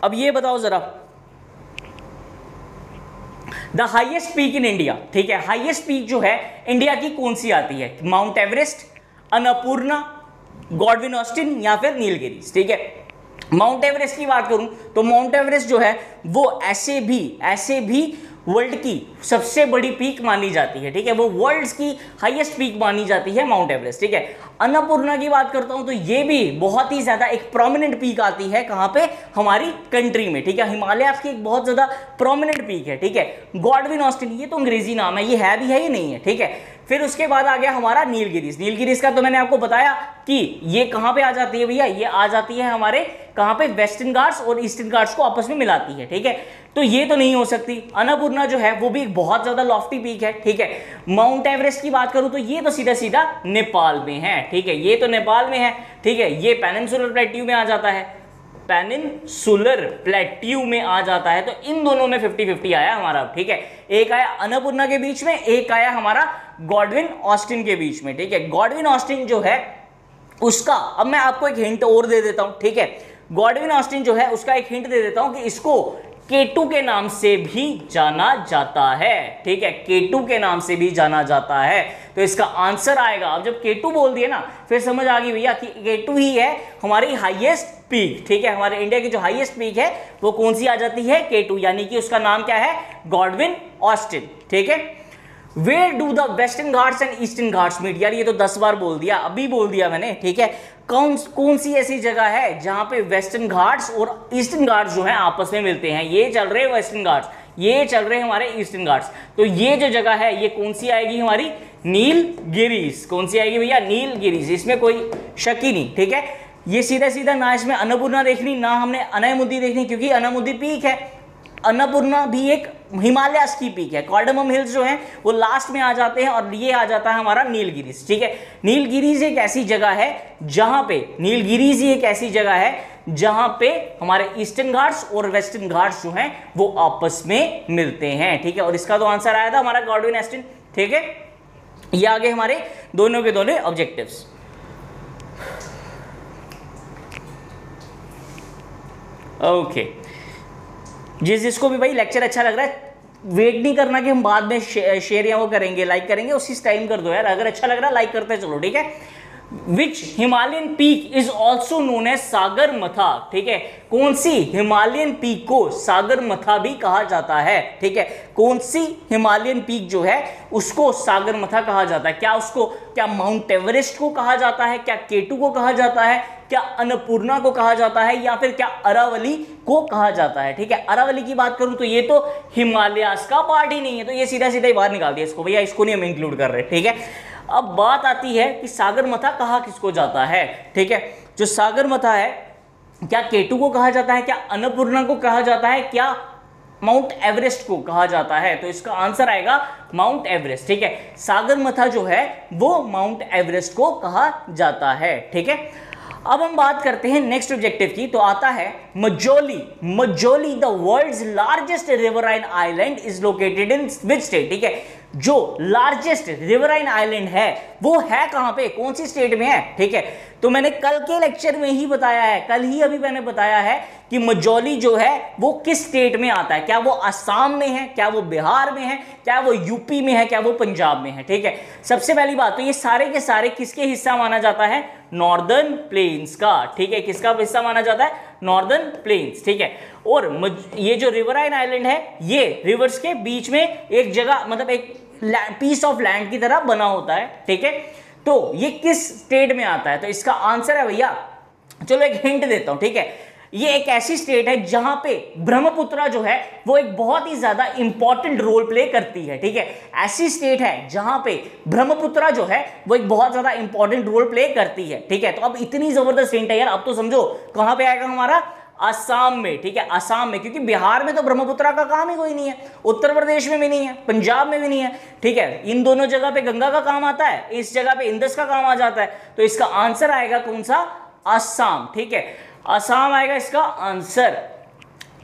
अब ये बताओ जरा, the highest peak in India, ठीक है। हाईएस्ट पीक जो है इंडिया की कौन सी आती है? Mount Everest, Annapurna, Godwin Austen या फिर नीलगिरीज, ठीक है। माउंट एवरेस्ट की बात करूं तो माउंट एवरेस्ट जो है वो ऐसे भी वर्ल्ड की सबसे बड़ी पीक मानी जाती है, ठीक है। वो वर्ल्ड की हाईएस्ट पीक मानी जाती है माउंट एवरेस्ट, ठीक है। अन्नपूर्णा की बात करता हूं तो ये भी बहुत ही ज्यादा एक प्रोमिनेंट पीक आती है, कहां पे? हमारी कंट्री में, ठीक है। हिमालय की एक बहुत ज्यादा प्रोमिनेंट पीक है, ठीक है। गॉडविन ऑस्टिन ये तो अंग्रेजी नाम है, ये है भी है ही नहीं है, ठीक है। फिर उसके बाद आ गया हमारा नीलगिरीज। नीलगिरीज का तो मैंने आपको बताया कि ये कहां पे आ जाती है भैया? ये आ जाती है हमारे कहां पे? वेस्टर्न घाट्स और ईस्टर्न घाट्स को आपस में मिलाती है, ठीक है। तो ये तो नहीं हो सकती। अन्नपूर्णा जो है वो भी एक बहुत ज्यादा लॉफ्टी पीक है, ठीक है। माउंट एवरेस्ट की बात करूं तो ये तो सीधा नेपाल में है, ठीक है। ये तो नेपाल में है, ठीक है। ये पेनिनसुलर प्लेट्यू में आ जाता है, पेनिनसुलर प्लेट्यू में आ जाता है। तो इन दोनों में 50-50 आया हमारा, ठीक है। एक आया अन्नपूर्णा के बीच में, एक आया हमारा गॉडविन ऑस्टिन के बीच में, ठीक है। गॉडविन ऑस्टिन जो है उसका, अब मैं आपको एक हिंट और दे देता हूं, ठीक है। गॉडविन ऑस्टिन जो है उसका एक हिंट दे देता हूं कि इसको K2 के नाम से भी जाना जाता है, ठीक है। K2 के नाम से भी जाना जाता है। तो इसका आंसर आएगा, अब जब K2 बोल दिए ना फिर समझ आ गई भैया कि K2 ही है हमारी हाईएस्ट पीक, ठीक है। हमारे इंडिया की जो हाईएस्ट पीक है वो कौन सी आ जाती है? K2, यानी कि उसका नाम क्या है? गॉडविन ऑस्टिन, ठीक है। Where do the Western Ghats and Eastern Ghats meet? यार ये तो 10 बार बोल दिया, अभी बोल दिया मैंने, ठीक है। कौन सी ऐसी जगह है जहां पे वेस्टर्न घाट्स और ईस्टर्न घाट्स जो है आपस में मिलते हैं? ये चल रहे वेस्टर्न घाट्स, ये चल रहे हमारे ईस्टर्न घाट्स। तो ये जो जगह है ये कौन सी आएगी? हमारी नीलगिरीज। कौन सी आएगी भैया? नीलगिरीज, इसमें कोई शक ही नहीं, ठीक है। ये सीधा ना इसमें अन्नपूर्णा देखनी ना हमने अनायमुदी देखनी, क्योंकि अनायमुदी पीक है, अन्नपूर्णा भी एक हिमालय की पीक है। कार्डमम हिल्स जो हैं वो लास्ट में आ जाते हैं और ये आ जाता है हमारा नीलगिरीज, ठीक है। नीलगिरीज एक ऐसी जगह है जहां पे हमारे ईस्टर्न घाट्स और वेस्टर्न घाट्स जो हैं वो आपस में मिलते हैं, ठीक है। और इसका तो आंसर आया था हमारा गॉडविन ऑस्टिन, ठीक है। ये आगे हमारे दोनों के दोनों ऑब्जेक्टिव्स। ओके, जिसको भी भाई लेक्चर अच्छा लग रहा है वेट नहीं करना कि हम बाद में शेयर या वो करेंगे, लाइक करेंगे, उसी टाइम कर दो यार। अगर अच्छा लग रहा है लाइक करते चलो, ठीक है। Which Himalayan peak is also known as Sagarmatha, ठीक है, कौन सी हिमालयन पीक को सागरमथा भी कहा जाता है, ठीक है, कौन सी हिमालयन पीक जो है उसको सागरमथा कहा जाता है, क्या माउंट एवरेस्ट को कहा जाता है, क्या केटू को कहा जाता है, क्या अन्नपूर्णा को कहा जाता है, या फिर क्या अरावली को कहा जाता है, ठीक है। अरावली की बात करूं तो ये तो हिमालयास का पार्ट ही नहीं है, तो ये सीधा सीधा ही बाहर निकाल दिया इसको, भैया इसको नहीं हम इंक्लूड कर रहे, ठीक है। अब बात आती है कि सागरमथा कहा किसको जाता है, ठीक है। जो सागरमथा है क्या केटू को कहा जाता है, क्या अन्नपूर्णा को कहा जाता है, क्या माउंट एवरेस्ट को कहा जाता है, तो इसका आंसर आएगा माउंट एवरेस्ट, ठीक है। सागरमथा जो है वो माउंट एवरेस्ट को कहा जाता है, ठीक है। अब हम बात करते हैं नेक्स्ट ऑब्जेक्टिव की, तो आता है Majuli. Majuli the world's largest riverine island is located in which state, ठीक है। जो लार्जेस्ट रिवराइन आइलैंड है वो है कहां पे, कौन सी स्टेट में है, ठीक है। तो मैंने कल के लेक्चर में ही बताया है, कल ही अभी मैंने बताया है कि मजौली जो है वो किस स्टेट में आता है, क्या वो असम में है, क्या वो बिहार में है, क्या वो यूपी में है, क्या वो पंजाब में है, ठीक है। सबसे पहली बात तो ये सारे के सारे किसके हिस्सा माना जाता है, नॉर्दर्न प्लेन्स का, ठीक है, किसका हिस्सा माना जाता है, नॉर्दर्न प्लेन्स, ठीक है। और ये जो रिवराइन आइलैंड है ये रिवर्स के बीच में एक जगह, मतलब एक पीस ऑफ लैंड की तरह बना होता है, ठीक है। तो ये किस स्टेट में आता है, तो इसका आंसर है भैया, चलो एक हिंट देता हूं, ठीक है। ये एक ऐसी स्टेट है जहां पे ब्रह्मपुत्रा जो है वो एक बहुत ही ज्यादा इंपॉर्टेंट रोल प्ले करती है, ठीक है। ऐसी स्टेट है जहां पे ब्रह्मपुत्रा जो है वो एक बहुत ज्यादा इंपॉर्टेंट रोल प्ले करती है, ठीक है। तो अब इतनी जबरदस्त हिंट है यार, अब तो समझो कहां पे आएगा हमारा, असम में, ठीक है, असम में, क्योंकि बिहार में तो ब्रह्मपुत्रा का काम ही कोई नहीं है, उत्तर प्रदेश में भी नहीं है, पंजाब में भी नहीं है, ठीक है। इन दोनों जगह पे गंगा का काम आता है, इस जगह पे इंदस का काम आ जाता है, तो इसका आंसर आएगा कौन सा, असम, ठीक है, असम आएगा इसका आंसर।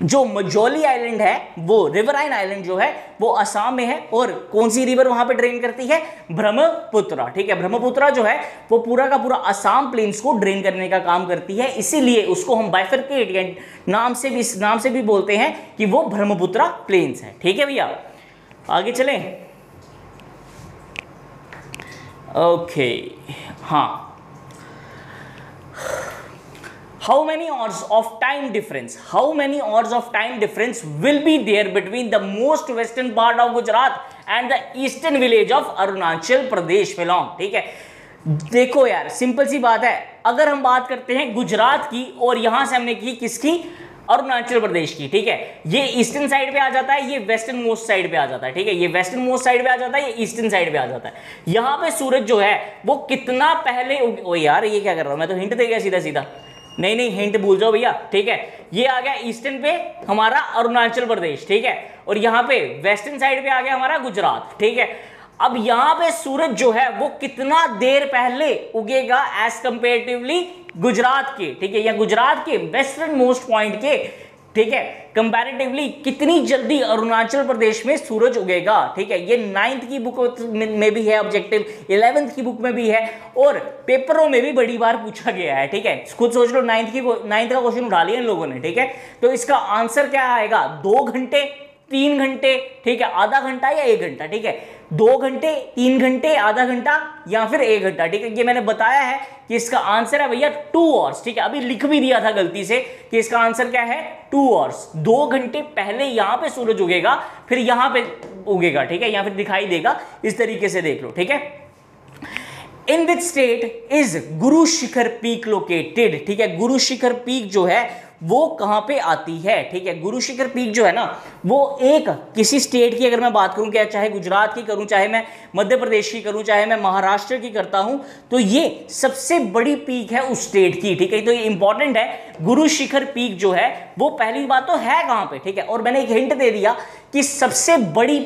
जो मजौली आइलैंड है वो रिवराइन आइलैंड जो है वो असम में है, और कौन सी रिवर वहां पे ड्रेन करती है, ब्रह्मपुत्रा, ठीक है। ब्रह्मपुत्रा जो है वो पूरा का पूरा असम प्लेन्स को ड्रेन करने का काम करती है, इसीलिए उसको हम बाइफरकेट नाम से भी बोलते हैं कि वो ब्रह्मपुत्रा प्लेन्स है, ठीक है भैया। आगे चलें, ओके, हाँ। How many hours of time difference will be there between the most western part of Gujarat and the eastern village of Arunachal Pradesh belong, ठीक है। देखो यार सिंपल सी बात है, अगर हम बात करते हैं गुजरात की और यहां से हमने की किसकी, अरुणाचल प्रदेश की, ठीक है। ये ईस्टर्न साइड पे आ जाता है, ये वेस्टर्न मोस्ट साइड पे आ जाता है, ठीक है। ये वेस्टर्न मोस्ट साइड पे आ जाता है, ये ईस्टर्न साइड पे आ जाता है। यहाँ पे सूरज जो है वो कितना पहले ओ यार ये क्या कर रहा हूं मैं, तो हिंट दे गया सीधा सीधा, नहीं हिंट भूल जाओ भैया, ठीक है। ये आ गया ईस्टर्न पे हमारा अरुणाचल प्रदेश, ठीक है, और यहाँ पे वेस्टर्न साइड पे आ गया हमारा गुजरात, ठीक है। अब यहाँ पे सूरज जो है वो कितना देर पहले उगेगा एज कंपेरेटिवली गुजरात के, ठीक है, या गुजरात के वेस्टर्न मोस्ट पॉइंट के, ठीक है, कंपैरेटिवली कितनी जल्दी अरुणाचल प्रदेश में सूरज उगेगा, ठीक है। ये 9th की बुक में भी है ऑब्जेक्टिव, 11th की बुक में भी है, और पेपरों में भी बड़ी बार पूछा गया है, ठीक है। खुद सोच लो 9th का क्वेश्चन उठा लिया इन लोगों ने, ठीक है। तो इसका आंसर क्या आएगा, 2 घंटे, 3 घंटे, ठीक है, आधा घंटा या 1 घंटा, ठीक है। 2 घंटे, 3 घंटे, आधा घंटा या फिर 1 घंटा, ठीक है। ये मैंने बताया है कि इसका आंसर है भैया 2 आवर्स, ठीक है। अभी लिख भी दिया था गलती से कि इसका आंसर क्या है, 2 आवर्स। 2 घंटे पहले यहां पे सूरज उगेगा, फिर यहां पे उगेगा, ठीक है, या फिर दिखाई देगा, इस तरीके से देख लो, ठीक है। इन which state is Guru Shikhar peak located, ठीक है। गुरु शिखर पीक जो है वो कहां पे आती है, ठीक है। गुरु शिखर पीक जो है ना वो एक किसी स्टेट की, अगर मैं बात करूं, क्या चाहे गुजरात की करूं, चाहे मैं मध्य प्रदेश की करूं, चाहे मैं महाराष्ट्र की करता हूं, तो ये सबसे बड़ी पीक है उस स्टेट की, ठीक है। तो ये इंपॉर्टेंट है, गुरु शिखर पीक जो है वो पहली बात तो है कहां पे, ठीक है। और मैंने एक हिंट दे दिया कि सबसे बड़ी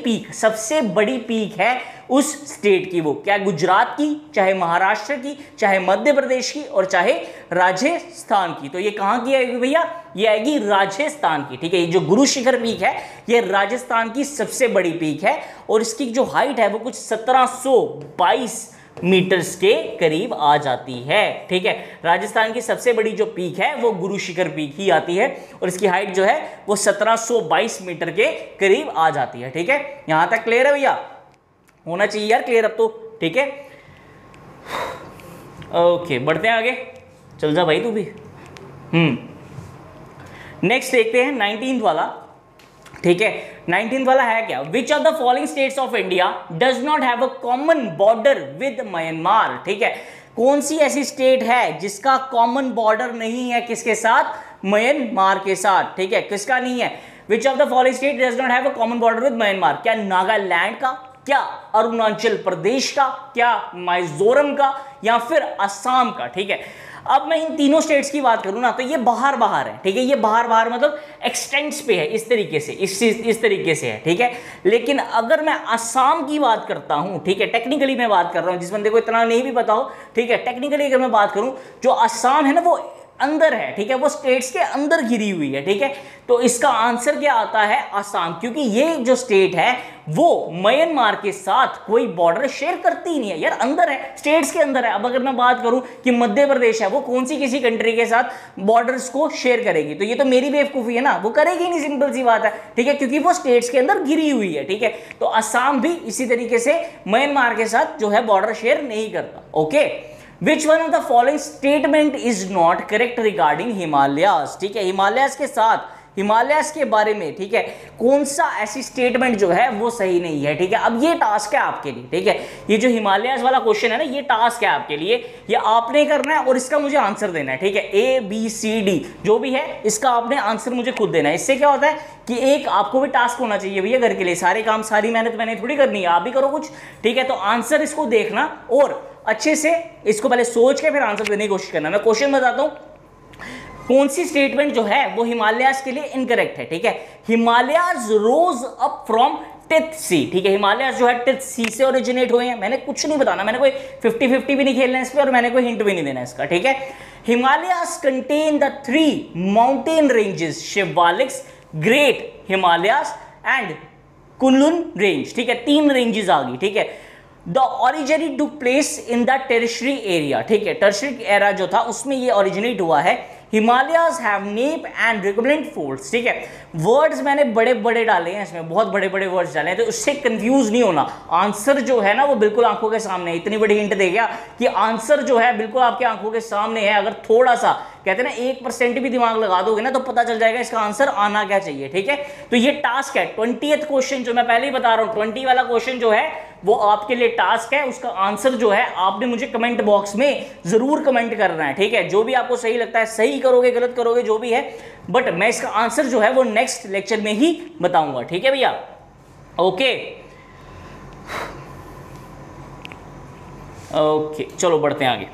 पीक है उस स्टेट की, वो क्या, गुजरात की, चाहे महाराष्ट्र की, चाहे मध्य प्रदेश की, और चाहे राजस्थान की। तो ये कहां की आएगी भैया, ये आएगी राजस्थान की, ठीक है। ये जो गुरु शिखर पीक है ये राजस्थान की सबसे बड़ी पीक है, और इसकी जो हाइट है वो कुछ 1722 मीटर्स के करीब आ जाती है, ठीक है। राजस्थान की सबसे बड़ी जो पीक है वो गुरु शिखर पीक ही आती है, और इसकी हाइट जो है वो 1722 मीटर के करीब आ जाती है, ठीक है। यहां तक क्लियर है भैया, होना चाहिए यार क्लियर अब तो, ठीक है। ओके बढ़ते हैं आगे, चल जा भाई तू भी। नेक्स्ट देखते हैं 19th वाला, ठीक है। 19th वाला है क्या, which of the following states of India does not have a common border with Myanmar, ठीक है। कौन सी ऐसी स्टेट है जिसका कॉमन बॉर्डर नहीं है किसके साथ, म्यांमार के साथ, ठीक है। किसका नहीं है, which of the following state does not have a common border with Myanmar, क्या नागालैंड का, क्या अरुणाचल प्रदेश का, क्या मिजोरम का, या फिर असम का, ठीक है। अब मैं इन तीनों स्टेट्स की बात करूं ना तो ये बाहर बाहर है, ठीक है। ये बाहर बाहर मतलब एक्सटेंट्स पे है, इस तरीके से, इस तरीके से है, ठीक है। लेकिन अगर मैं असम की बात करता हूं, ठीक है, टेक्निकली मैं बात कर रहा हूं, जिस बंदे को इतना नहीं भी पता हो, ठीक है, टेक्निकली अगर मैं बात करूं, जो असम है ना वो अंदर है, ठीक है, वो स्टेट्स के अंदर घिरी हुई है, ठीक है। तो इसका आंसर क्या आता है, असम, क्योंकि ये जो स्टेट है वो म्यांमार के साथ कोई बॉर्डर शेयर करती ही नहीं है यार, अंदर है, स्टेट्स के अंदर है। अब अगर मैं बात करूं कि मध्य प्रदेश है, वो कौन सी किसी कंट्री के साथ बॉर्डर्स को शेयर करेगी, तो ये तो मेरी बेवकूफी है ना, वो करेगी नहीं, सिंपल सी बात है, ठीक है, क्योंकि वो स्टेट्स के अंदर घिरी हुई है, ठीक है। तो असम भी इसी तरीके से म्यांमार के साथ जो है बॉर्डर शेयर नहीं करता, okay. Which one of the following statement is not correct regarding Himalayas, ठीक है। हिमालयास के साथ, हिमालयास के बारे में, ठीक है, कौन सा ऐसी स्टेटमेंट जो है वो सही नहीं है, ठीक है। अब ये टास्क है आपके लिए, ठीक है, ये जो हिमालयास वाला क्वेश्चन है ना, ये टास्क है आपके लिए, ये आपने करना है और इसका मुझे आंसर देना है, ठीक है। A B C D जो भी है इसका आपने आंसर मुझे खुद देना है। इससे क्या होता है कि एक आपको भी टास्क होना चाहिए भैया घर के लिए, सारे काम सारी मेहनत मैंने थोड़ी करनी है, आप भी करो कुछ, ठीक है। तो आंसर इसको देखना और अच्छे से इसको पहले सोच के फिर आंसर देने की कोशिश करना। मैं क्वेश्चन बताता हूं, कौन सी स्टेटमेंट जो है वो हिमालयास के लिए इनकरेक्ट है, ठीक है। हिमालयास रोज अप फ्रॉम टिथ सी, ठीक है। हिमालयास जो है टिथ सी से ओरिजिनेट हुए हैं। मैंने कुछ नहीं बताना, मैंने कोई 50-50 भी नहीं खेलना इस पे और मैंने कोई हिंट भी नहीं देना इसका, ठीक है। Himalayas contain the 3 mountain ranges, Shivaliks, great Himalayas and Kunlun range, ठीक है। 3 रेंजेस आ गई, ठीक है। The originate to place in the tertiary area, ठीक है, टर्शरी एरा जो था उसमें ये ओरिजिनेट हुआ है। Himalayas have nappe and recommended folds, ठीक है। वर्ड्स मैंने बड़े बड़े डाले हैं इसमें, बहुत बड़े बड़े वर्ड्स डाले हैं, तो उससे कंफ्यूज नहीं होना। आंसर जो है ना वो बिल्कुल आंखों के सामने है। इतनी बड़ी हिंट दे गया कि आंसर जो है बिल्कुल आपके आंखों के सामने है। अगर थोड़ा सा कहते हैं ना 1% भी दिमाग लगा दोगे ना तो पता चल जाएगा इसका आंसर आना क्या चाहिए, ठीक है। तो ये टास्क है। 20th क्वेश्चन जो मैं पहले ही बता रहा हूं, 20 वाला क्वेश्चन जो है वो आपके लिए टास्क है। उसका आंसर जो है आपने मुझे कमेंट बॉक्स में जरूर कमेंट करना है, ठीक है। जो भी आपको सही लगता है, सही करोगे गलत करोगे जो भी है, बट मैं इसका आंसर जो है वो नेक्स्ट लेक्चर में ही बताऊंगा, ठीक है भैया, ओके। ओके चलो बढ़ते हैं आगे।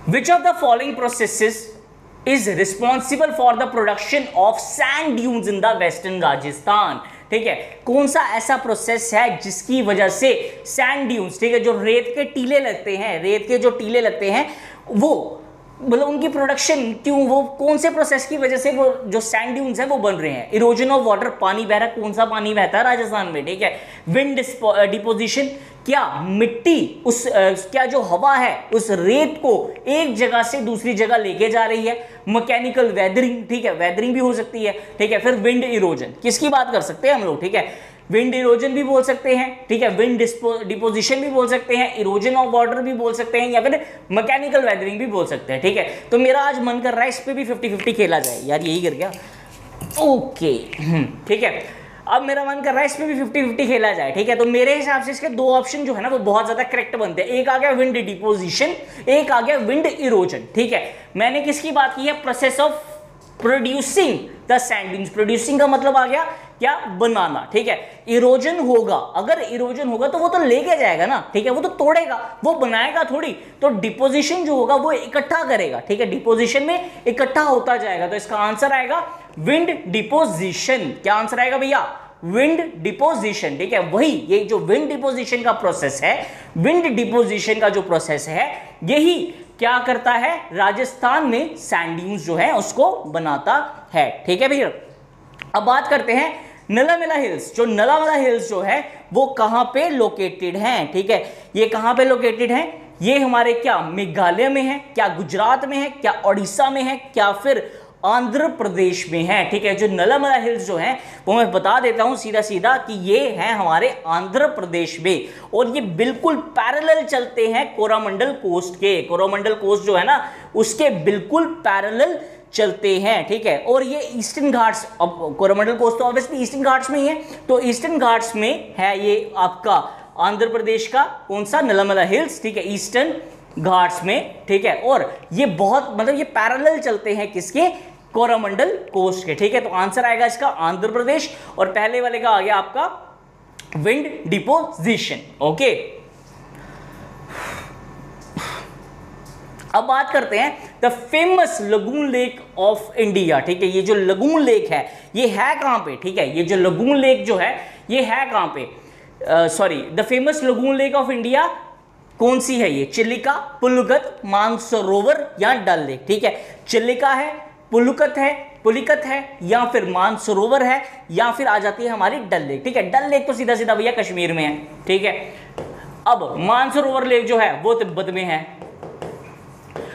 Which of the following processes is responsible for the production of sand dunes in the western Rajasthan, ठीक है। कौन सा ऐसा प्रोसेस है जिसकी वजह से सैंड ड्यून्स, ठीक है, जो रेत के टीले लगते हैं, रेत के जो टीले लगते हैं वो मतलब उनकी प्रोडक्शन क्यों, वो कौन से प्रोसेस की वजह से वो जो सैंड ड्यून्स है वो बन रहे हैं। इरोजन ऑफ वाटर, पानी बह रहा है, कौन सा पानी बहता है राजस्थान में, ठीक है। विंड डिपोजिशन, क्या मिट्टी उस क्या जो हवा है उस रेत को एक जगह से दूसरी जगह लेके जा रही है। मैकेनिकल वेदरिंग, ठीक है, वेदरिंग भी हो सकती है, ठीक है। फिर विंड इरोजन, किसकी बात कर सकते हैं हम लोग, ठीक है। विंड इरोजन भी बोल सकते हैं, ठीक है, विंड डिपोजिशन भी बोल सकते हैं, इरोजन ऑफ वाटर भी बोल सकते हैं, या फिर मैकेनिकल वेदरिंग भी बोल सकते हैं, ठीक है। तो मेरा आज मन कर रहा है इस पे भी 50-50 खेला जाए यार, यही कर गया, ओके ठीक है। अब मेरा मन कर रहा है इसमें भी 50-50 खेला जाए, ठीक है। तो मेरे हिसाब से इसके 2 ऑप्शन जो है ना वो बहुत ज्यादा करेक्ट बनते हैं। एक आ गया विंड डिपोजिशन, एक आ गया विंड इरोजन, ठीक है। मैंने किसकी बात की है, process of producing the sand dunes. Producing का मतलब आ गया क्या, बनाना, ठीक है। इरोजन होगा, अगर इरोजन होगा तो वो तो लेके जाएगा ना, ठीक है, वो तो तोड़ेगा, वो बनाएगा थोड़ी। तो डिपोजिशन जो होगा वो इकट्ठा करेगा, ठीक है, डिपोजिशन में इकट्ठा होता जाएगा। तो इसका आंसर आएगा विंड डिपोजिशन। क्या आंसर आएगा भैया, विंड डिपोजिशन, ठीक है। वही ये जो विंड डिपोजिशन का प्रोसेस है, विंड डिपोजिशन का जो प्रोसेस है यही क्या करता है, राजस्थान में सैंड ड्यून्स जो है उसको बनाता है, ठीक है भैया। अब बात करते हैं नलामला हिल्स। जो नलामला हिल्स जो है वो कहां पे लोकेटेड हैं, ठीक है। ये कहां पे लोकेटेड हैं, ये हमारे क्या मेघालय में है, क्या गुजरात में है, क्या उड़ीसा में है, क्या फिर आंध्र प्रदेश में है। ठीक है, जो नलमला हिल्स जो हैं वो मैं बता देता हूं सीधा सीधा कि ये हैं हमारे आंध्र प्रदेश में, और ये बिल्कुल पैरेलल चलते हैं कोरोमंडल कोस्ट के। कोरोमंडल कोस्ट जो है ना उसके बिल्कुल पैरेलल चलते हैं। ठीक है, और ये ईस्टर्न घाट्स, अब कोरोमंडल कोस्ट तो ऑब्वियसली ईस्टर्न घाट्स में ही है, तो ईस्टर्न घाट्स में है ये आपका आंध्र प्रदेश का कौन सा, नलमला हिल्स। ठीक है, ईस्टर्न घाट्स में। ठीक है, और ये बहुत मतलब ये पैरेलल चलते हैं किसके, कोरोमंडल कोस्ट के। ठीक है, तो आंसर आएगा इसका आंध्र प्रदेश, और पहले वाले का आ गया आपका विंड डिपोजिशन। ओके, अब बात करते हैं the famous lagoon lake of India. ठीक है, ये जो लगून लेक है ये है कहां पे। ठीक है, ये जो लगून लेक जो है ये है कहां पे, sorry, the famous lagoon lake of India कौन सी है ये, चिलिका, पुलुकत, मानसरोवर या डल लेक। ठीक है, चिलिका है, पुलिकत है या फिर मानसरोवर है, या फिर आ जाती है हमारी डल लेक। ठीक है, डल लेक तो सीधा सीधा भैया कश्मीर में है। ठीक है, अब मानसरोवर लेक जो है वो तिब्बत में है।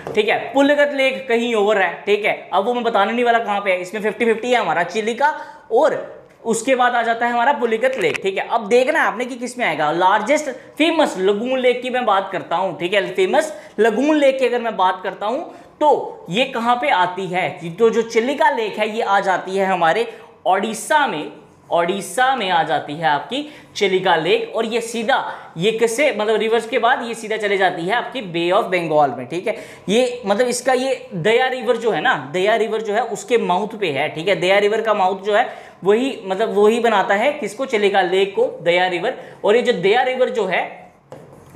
ठीक है, पुलिकत लेक कहीं ओवर है। ठीक है, अब वो मैं बताने नहीं वाला कहां पे है, इसमें 50-50 है हमारा, चिलिका और उसके बाद आ जाता है हमारा पुलिकत लेक। ठीक है, अब देखना है आपने कि किस में आएगा। लार्जेस्ट फेमस लगून लेक की मैं बात करता हूं। ठीक है, फेमस लगून लेक की अगर मैं बात करता हूं तो ये कहां पे आती है, तो जो चिलिका लेक है ये आ जाती है हमारे ओडिशा में। ओडिशा में आ जाती है आपकी चिलिका लेक, और ये सीधा ये किससे मतलब रिवर्स के बाद ये सीधा चले जाती है आपकी बे ऑफ बंगाल में। ठीक है, ये मतलब इसका ये दया रिवर जो है ना, दया रिवर जो है उसके माउथ पे है। ठीक है, दया रिवर का माउथ जो है वही मतलब वही बनाता है किसको, चिलिका लेक को, दया रिवर। और ये जो दया रिवर जो है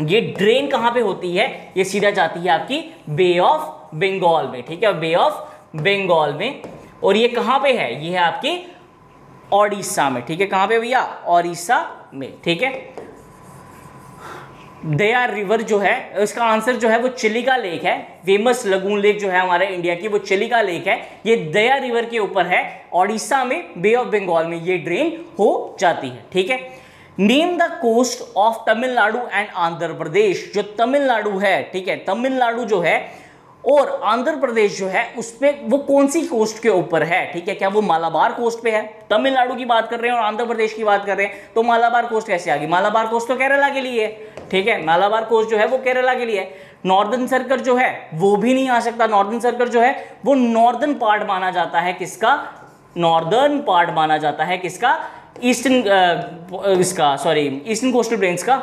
ये ड्रेन कहां पे होती है, ये सीधा जाती है आपकी बे ऑफ बंगाल में। ठीक है, बे ऑफ बंगाल में, और ये कहां पे है, ये है आपकी ओडिशा में। ठीक है, कहां पे भैया, ओडिशा में। ठीक है, दया रिवर जो है इसका आंसर जो है वो चिलिका लेक है। फेमस लगून लेक जो है हमारे इंडिया की वो चिलिका लेक है, ये दया रिवर के ऊपर है, ओडिशा में बे ऑफ बंगाल में ये ड्रेन हो जाती है। ठीक है, name the coast of Tamil Nadu and Andhra Pradesh. जो तमिलनाडु है, ठीक है, तमिलनाडु जो है और आंध्र प्रदेश जो है उसपे वो कौन सी कोस्ट के ऊपर है। ठीक है, क्या वो मालाबार कोस्ट पे है, तमिलनाडु की बात कर रहे हैं और आंध्र प्रदेश की बात कर रहे हैं, तो मालाबार कोस्ट कैसे आ गई, मालाबार कोस्ट तो केरला के लिए है। ठीक है, मालाबार कोस्ट जो है वो केरला के लिए है। नॉर्दर्न सर्कल जो है वो भी नहीं आ सकता, नॉर्दर्न सर्कल जो है वो नॉर्दर्न पार्ट माना जाता है किसका, नॉर्दर्न पार्ट माना जाता है किसका, ईस्टर्न इसका सॉरी ईस्टर्न कोस्टल प्लेन्स का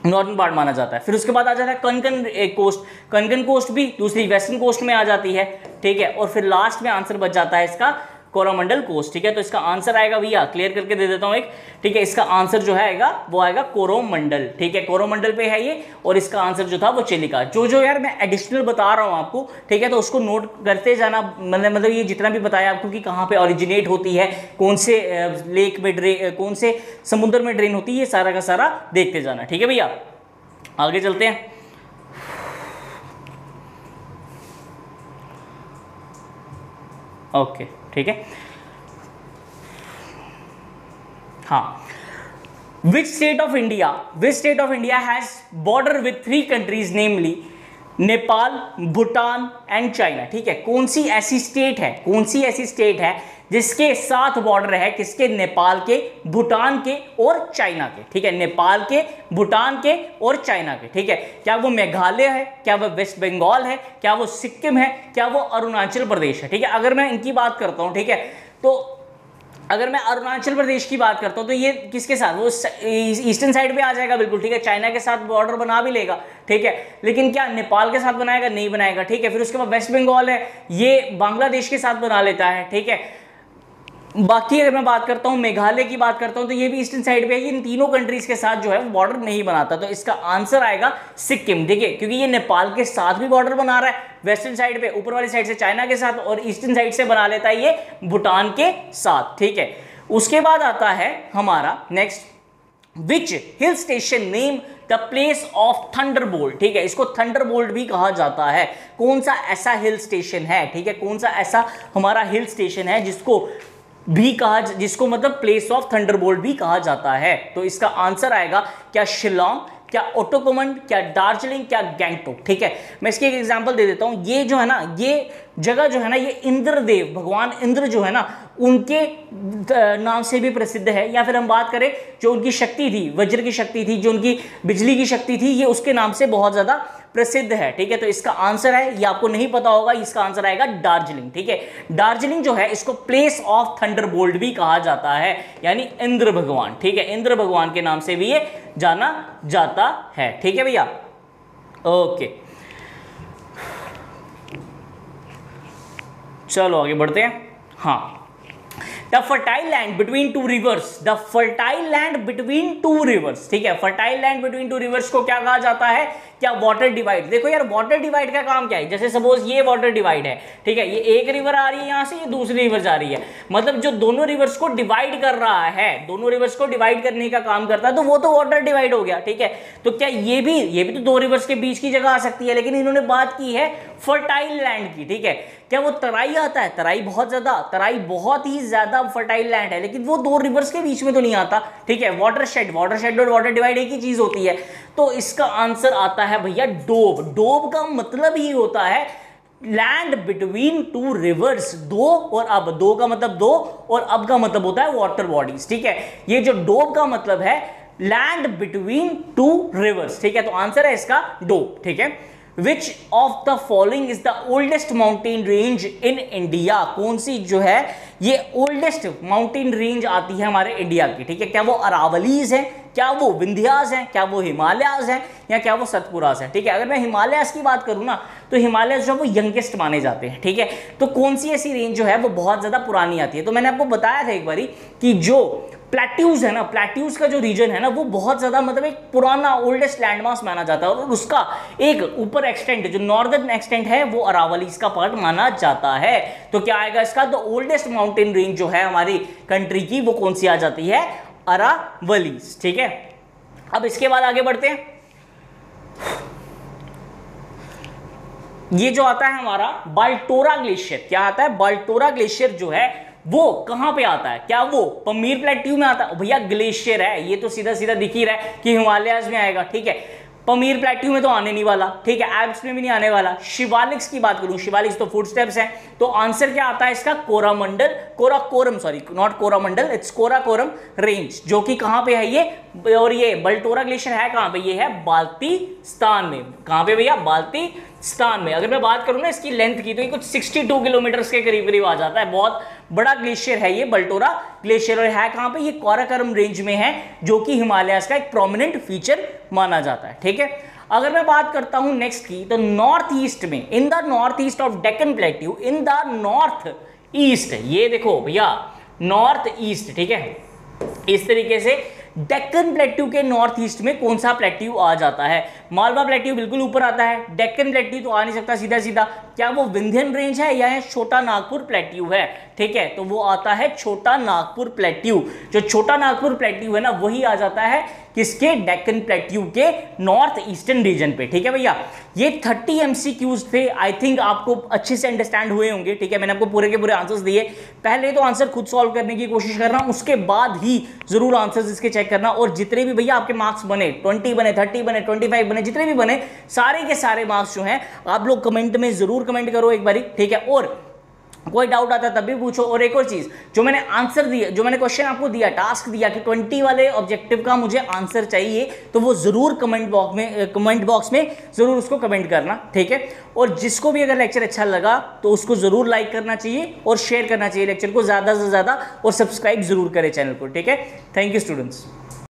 नॉर्दर्न पार्ट माना जाता है। फिर उसके बाद आ जाता है कंकन कोस्ट, कंकन कोस्ट भी दूसरी वेस्टर्न कोस्ट में आ जाती है। ठीक है, और फिर लास्ट में आंसर बच जाता है इसका कोरोमंडल कोस्ट। ठीक है, तो इसका आंसर आएगा भैया, क्लियर करके दे देता हूं एक। ठीक है, इसका आंसर जो है आएगा वो आएगा कोरोमंडल। ठीक है, कोरोमंडल पे है ये, और इसका आंसर जो था वो चिलिका। जो यार मैं एडिशनल बता रहा हूं आपको, ठीक है, तो उसको नोट करते जाना, मतलब ये जितना भी बताया आपको कि कहां पे ओरिजिनेट होती है, कौन से लेक में कौन से समुद्र में ड्रेन होती है, ये सारा का सारा देखते जाना। ठीक है भैया, आगे चलते हैं। ओके, ठीक है, हाँ, which state of India has border with 3 countries namely Nepal, Bhutan and China. ठीक है, कौन सी ऐसी स्टेट है जिसके साथ बॉर्डर है किसके, नेपाल के, भूटान के और चाइना के। ठीक है, नेपाल के, भूटान के और चाइना के। ठीक है, क्या वो मेघालय है, क्या वो वेस्ट बंगाल है, क्या वो सिक्किम है, क्या वो अरुणाचल प्रदेश है। ठीक है, अगर मैं इनकी बात करता हूं, ठीक है, तो अगर मैं अरुणाचल प्रदेश की बात करता हूं तो ये किसके साथ, वो ईस्टर्न साइड पे आ जाएगा बिल्कुल। ठीक है, चाइना के साथ बॉर्डर बना भी लेगा। ठीक है, लेकिन क्या नेपाल के साथ बनाएगा, नहीं बनाएगा। ठीक है, फिर उसके बाद वेस्ट बंगाल है, ये बांग्लादेश के साथ बना लेता है। ठीक है, बाकी अगर मैं बात करता हूं मेघालय की बात करता हूं तो ये भी ईस्टर्न साइड पे है, इन तीनों कंट्रीज के साथ जो है वो बॉर्डर नहीं बनाता, तो इसका आंसर आएगा सिक्किम। देखिए, क्योंकि ये नेपाल के साथ भी बॉर्डर बना रहा है, वेस्टर्न साइड पे ऊपर वाली साइड से चाइना के साथ, और ईस्टर्न साइड से बना लेता है ये भूटान के साथ। ठीक है, उसके बाद आता है हमारा next, which hill station name the place of Thunderbolt. ठीक है, इसको थंडरबोल्ट भी कहा जाता है। कौन सा ऐसा हिल स्टेशन है, ठीक है, कौन सा ऐसा हमारा हिल स्टेशन है जिसको मतलब प्लेस ऑफ थंडरबोल्ट भी कहा जाता है, तो इसका आंसर आएगा क्या शिलोंग, क्या ओटोकोमन, क्या दार्जिलिंग, क्या गैंगटोक। ठीक है, मैं इसकी एक एग्जांपल दे देता हूं। ये जो है ना, ये जगह जो है ना, ये इंद्रदेव भगवान इंद्र जो है ना उनके नाम से भी प्रसिद्ध है, या फिर हम बात करें जो उनकी शक्ति थी, वज्र की शक्ति थी, जो उनकी बिजली की शक्ति थी, ये उसके नाम से बहुत ज्यादा प्रसिद्ध है। ठीक है, तो इसका आंसर है, ये आपको नहीं पता होगा, इसका आंसर आएगा दार्जिलिंग। ठीक है, दार्जिलिंग जो है इसको प्लेस ऑफ थंडरबोल्ट भी कहा जाता है, यानी इंद्र भगवान। ठीक है, इंद्र भगवान के नाम से भी ये जाना जाता है। ठीक है भैया, ओके, चलो आगे बढ़ते हैं। हाँ, the fertile land between two reverse, the fertile land between two reverse. ठीक है, fertile land between two reverse को क्या कहा जाता है? क्या वाटर डिवाइड। देखो यार, वाटर डिवाइड का काम क्या है? जैसे सपोज ये वाटर डिवाइड है, ठीक है, ये एक रिवर आ रही है यहां से, ये दूसरी रिवर जा रही है, मतलब जो दोनों रिवर्स को डिवाइड कर रहा है, दोनों रिवर्स को डिवाइड करने का काम करता है, तो वो तो वाटर डिवाइड हो गया। ठीक है, तो क्या ये भी तो दो रिवर्स के बीच की जगह आ सकती है, लेकिन इन्होंने बात की है फर्टाइल लैंड की। ठीक है, क्या वो तराई आता है? तराई बहुत ही ज्यादा फर्टाइल लैंड है, लेकिन वो दो रिवर्स के बीच में तो नहीं आता। ठीक है, वाटरशेड और वाटर डिवाइड एक ही चीज होती है। तो इसका आंसर आता है भैया डोब। डोब का मतलब ही होता है लैंड बिटवीन टू रिवर्स। दो और अब, दो का मतलब दो और अब का मतलब होता है वाटर बॉडीज। ठीक है, ये जो डोब का मतलब है लैंड बिटवीन टू रिवर्स। ठीक है, तो आंसर है इसका डोब। ठीक है, which of the following is the oldest mountain range in India. कौन सी जो है ये ओल्डेस्ट माउंटेन रेंज आती है हमारे इंडिया की? ठीक है, क्या वो अरावलीज है, क्या वो विंध्यास है, क्या वो हिमालयाज है, या क्या वो सतपुरास है? ठीक है, अगर मैं हिमालयाज की बात करूं ना, तो हिमालयाज जो है वो यंगेस्ट माने जाते हैं। ठीक है, तो कौन सी ऐसी रेंज जो है वो बहुत ज्यादा पुरानी आती है? तो मैंने आपको बताया था एक बारी कि जो प्लेट्यूज है ना, प्लेट्यूज का जो रीजन है ना, वो बहुत ज्यादा मतलब एक पुराना ओल्डेस्ट लैंडमास माना जाता है, और उसका एक ऊपर एक्सटेंट जो नॉर्दर्न एक्सटेंट है वो अरावलीज का पार्ट माना जाता है। तो क्या आएगा इसका? द ओल्डेस्ट माउंटेन रेंज जो है हमारी कंट्री की, वो कौन सी आ जाती है? अरावलीज। ठीक है, अब इसके बाद आगे बढ़ते हैं। ये जो आता है हमारा बाल्टोरा ग्लेशियर, क्या आता है? बाल्टोरा ग्लेशियर जो है वो कहां पे आता है? क्या वो पमीर प्लेट्यू में आता है? भैया ग्लेशियर है, ये तो सीधा सीधा दिख ही रहा है कि हिमालयाज में आएगा। ठीक है, पमीर प्लेट्यू में तो आने नहीं वाला। ठीक है, एल्प्स में भी नहीं आने वाला। शिवालिक्स की बात करूं, शिवालिक्स तो फुटस्टेप्स हैं, तो आंसर क्या आता है इसका? कोराकोरम, sorry not Coromandel, it's कोराकोरम range, जो कि कहां पे है ये? और ये बाल्टोरा ग्लेशियर है कहां पे? ये है बाल्टिस्तान में। कहां पे भैया? बाल्टिस्तान में। अगर मैं बात करूं ना इसकी लेंथ की, तो ये कुछ 62 किलोमीटर के करीब करीब आ जाता है। बहुत बड़ा ग्लेशियर है ये बाल्टोरा ग्लेशियर, और है कहां पे? ये कोराकोरम रेंज में है, जो कि हिमालयाज का एक प्रोमिनेंट फीचर माना जाता है। ठीक है, अगर मैं बात करता हूं नेक्स्ट की, तो नॉर्थ ईस्ट में, in the north east of Deccan plateau, in the north east, ये देखो भैया नॉर्थ ईस्ट। ठीक है, इस तरीके से डेक्कन प्लेट्यू के नॉर्थ ईस्ट में कौन सा प्लेट्यू आ जाता है? मालवा प्लेट्यू बिल्कुल ऊपर आता है, डेक्कन प्लेट्यू तो आ नहीं सकता सीधा सीधा। क्या वो विंध्यन रेंज है या छोटा नागपुर प्लेट्यू है? ठीक है, तो वो आता है छोटा नागपुर प्लेट्यू। जो छोटा नागपुर प्लेट्यू है ना, वही आ जाता है किसके? डेक्कन प्लेट्यू के नॉर्थ ईस्टर्न रीजन पे। ठीक है भैया, ये 30 MCQs थे, आई थिंक आपको अच्छे से अंडरस्टैंड हुए होंगे। ठीक है, मैंने आपको पूरे के पूरे आंसर्स दिए। पहले तो आंसर खुद सॉल्व करने की कोशिश करना, उसके बाद ही जरूर आंसर्स इसके चेक करना, और जितने भी भैया आपके मार्क्स बने, 20 बने, 30 बने, 25 बने, जितने भी बने, सारे के सारे मार्क्स जो हैं आप लोग कमेंट में जरूर कमेंट करो एक बारी। ठीक है, और कोई डाउट आता है तब भी पूछो। और एक और चीज, जो मैंने आंसर दिया, जो मैंने क्वेश्चन आपको दिया, टास्क दिया कि 20 वाले ऑब्जेक्टिव का मुझे आंसर चाहिए, तो वो जरूर कमेंट बॉक्स में जरूर उसको कमेंट करना। ठीक है, और जिसको भी अगर लेक्चर अच्छा लगा तो उसको जरूर लाइक करना चाहिए और शेयर करना चाहिए लेक्चर को ज्यादा से ज्यादा, और सब्सक्राइब जरूर करें चैनल को। ठीक है, थैंक यू स्टूडेंट्स।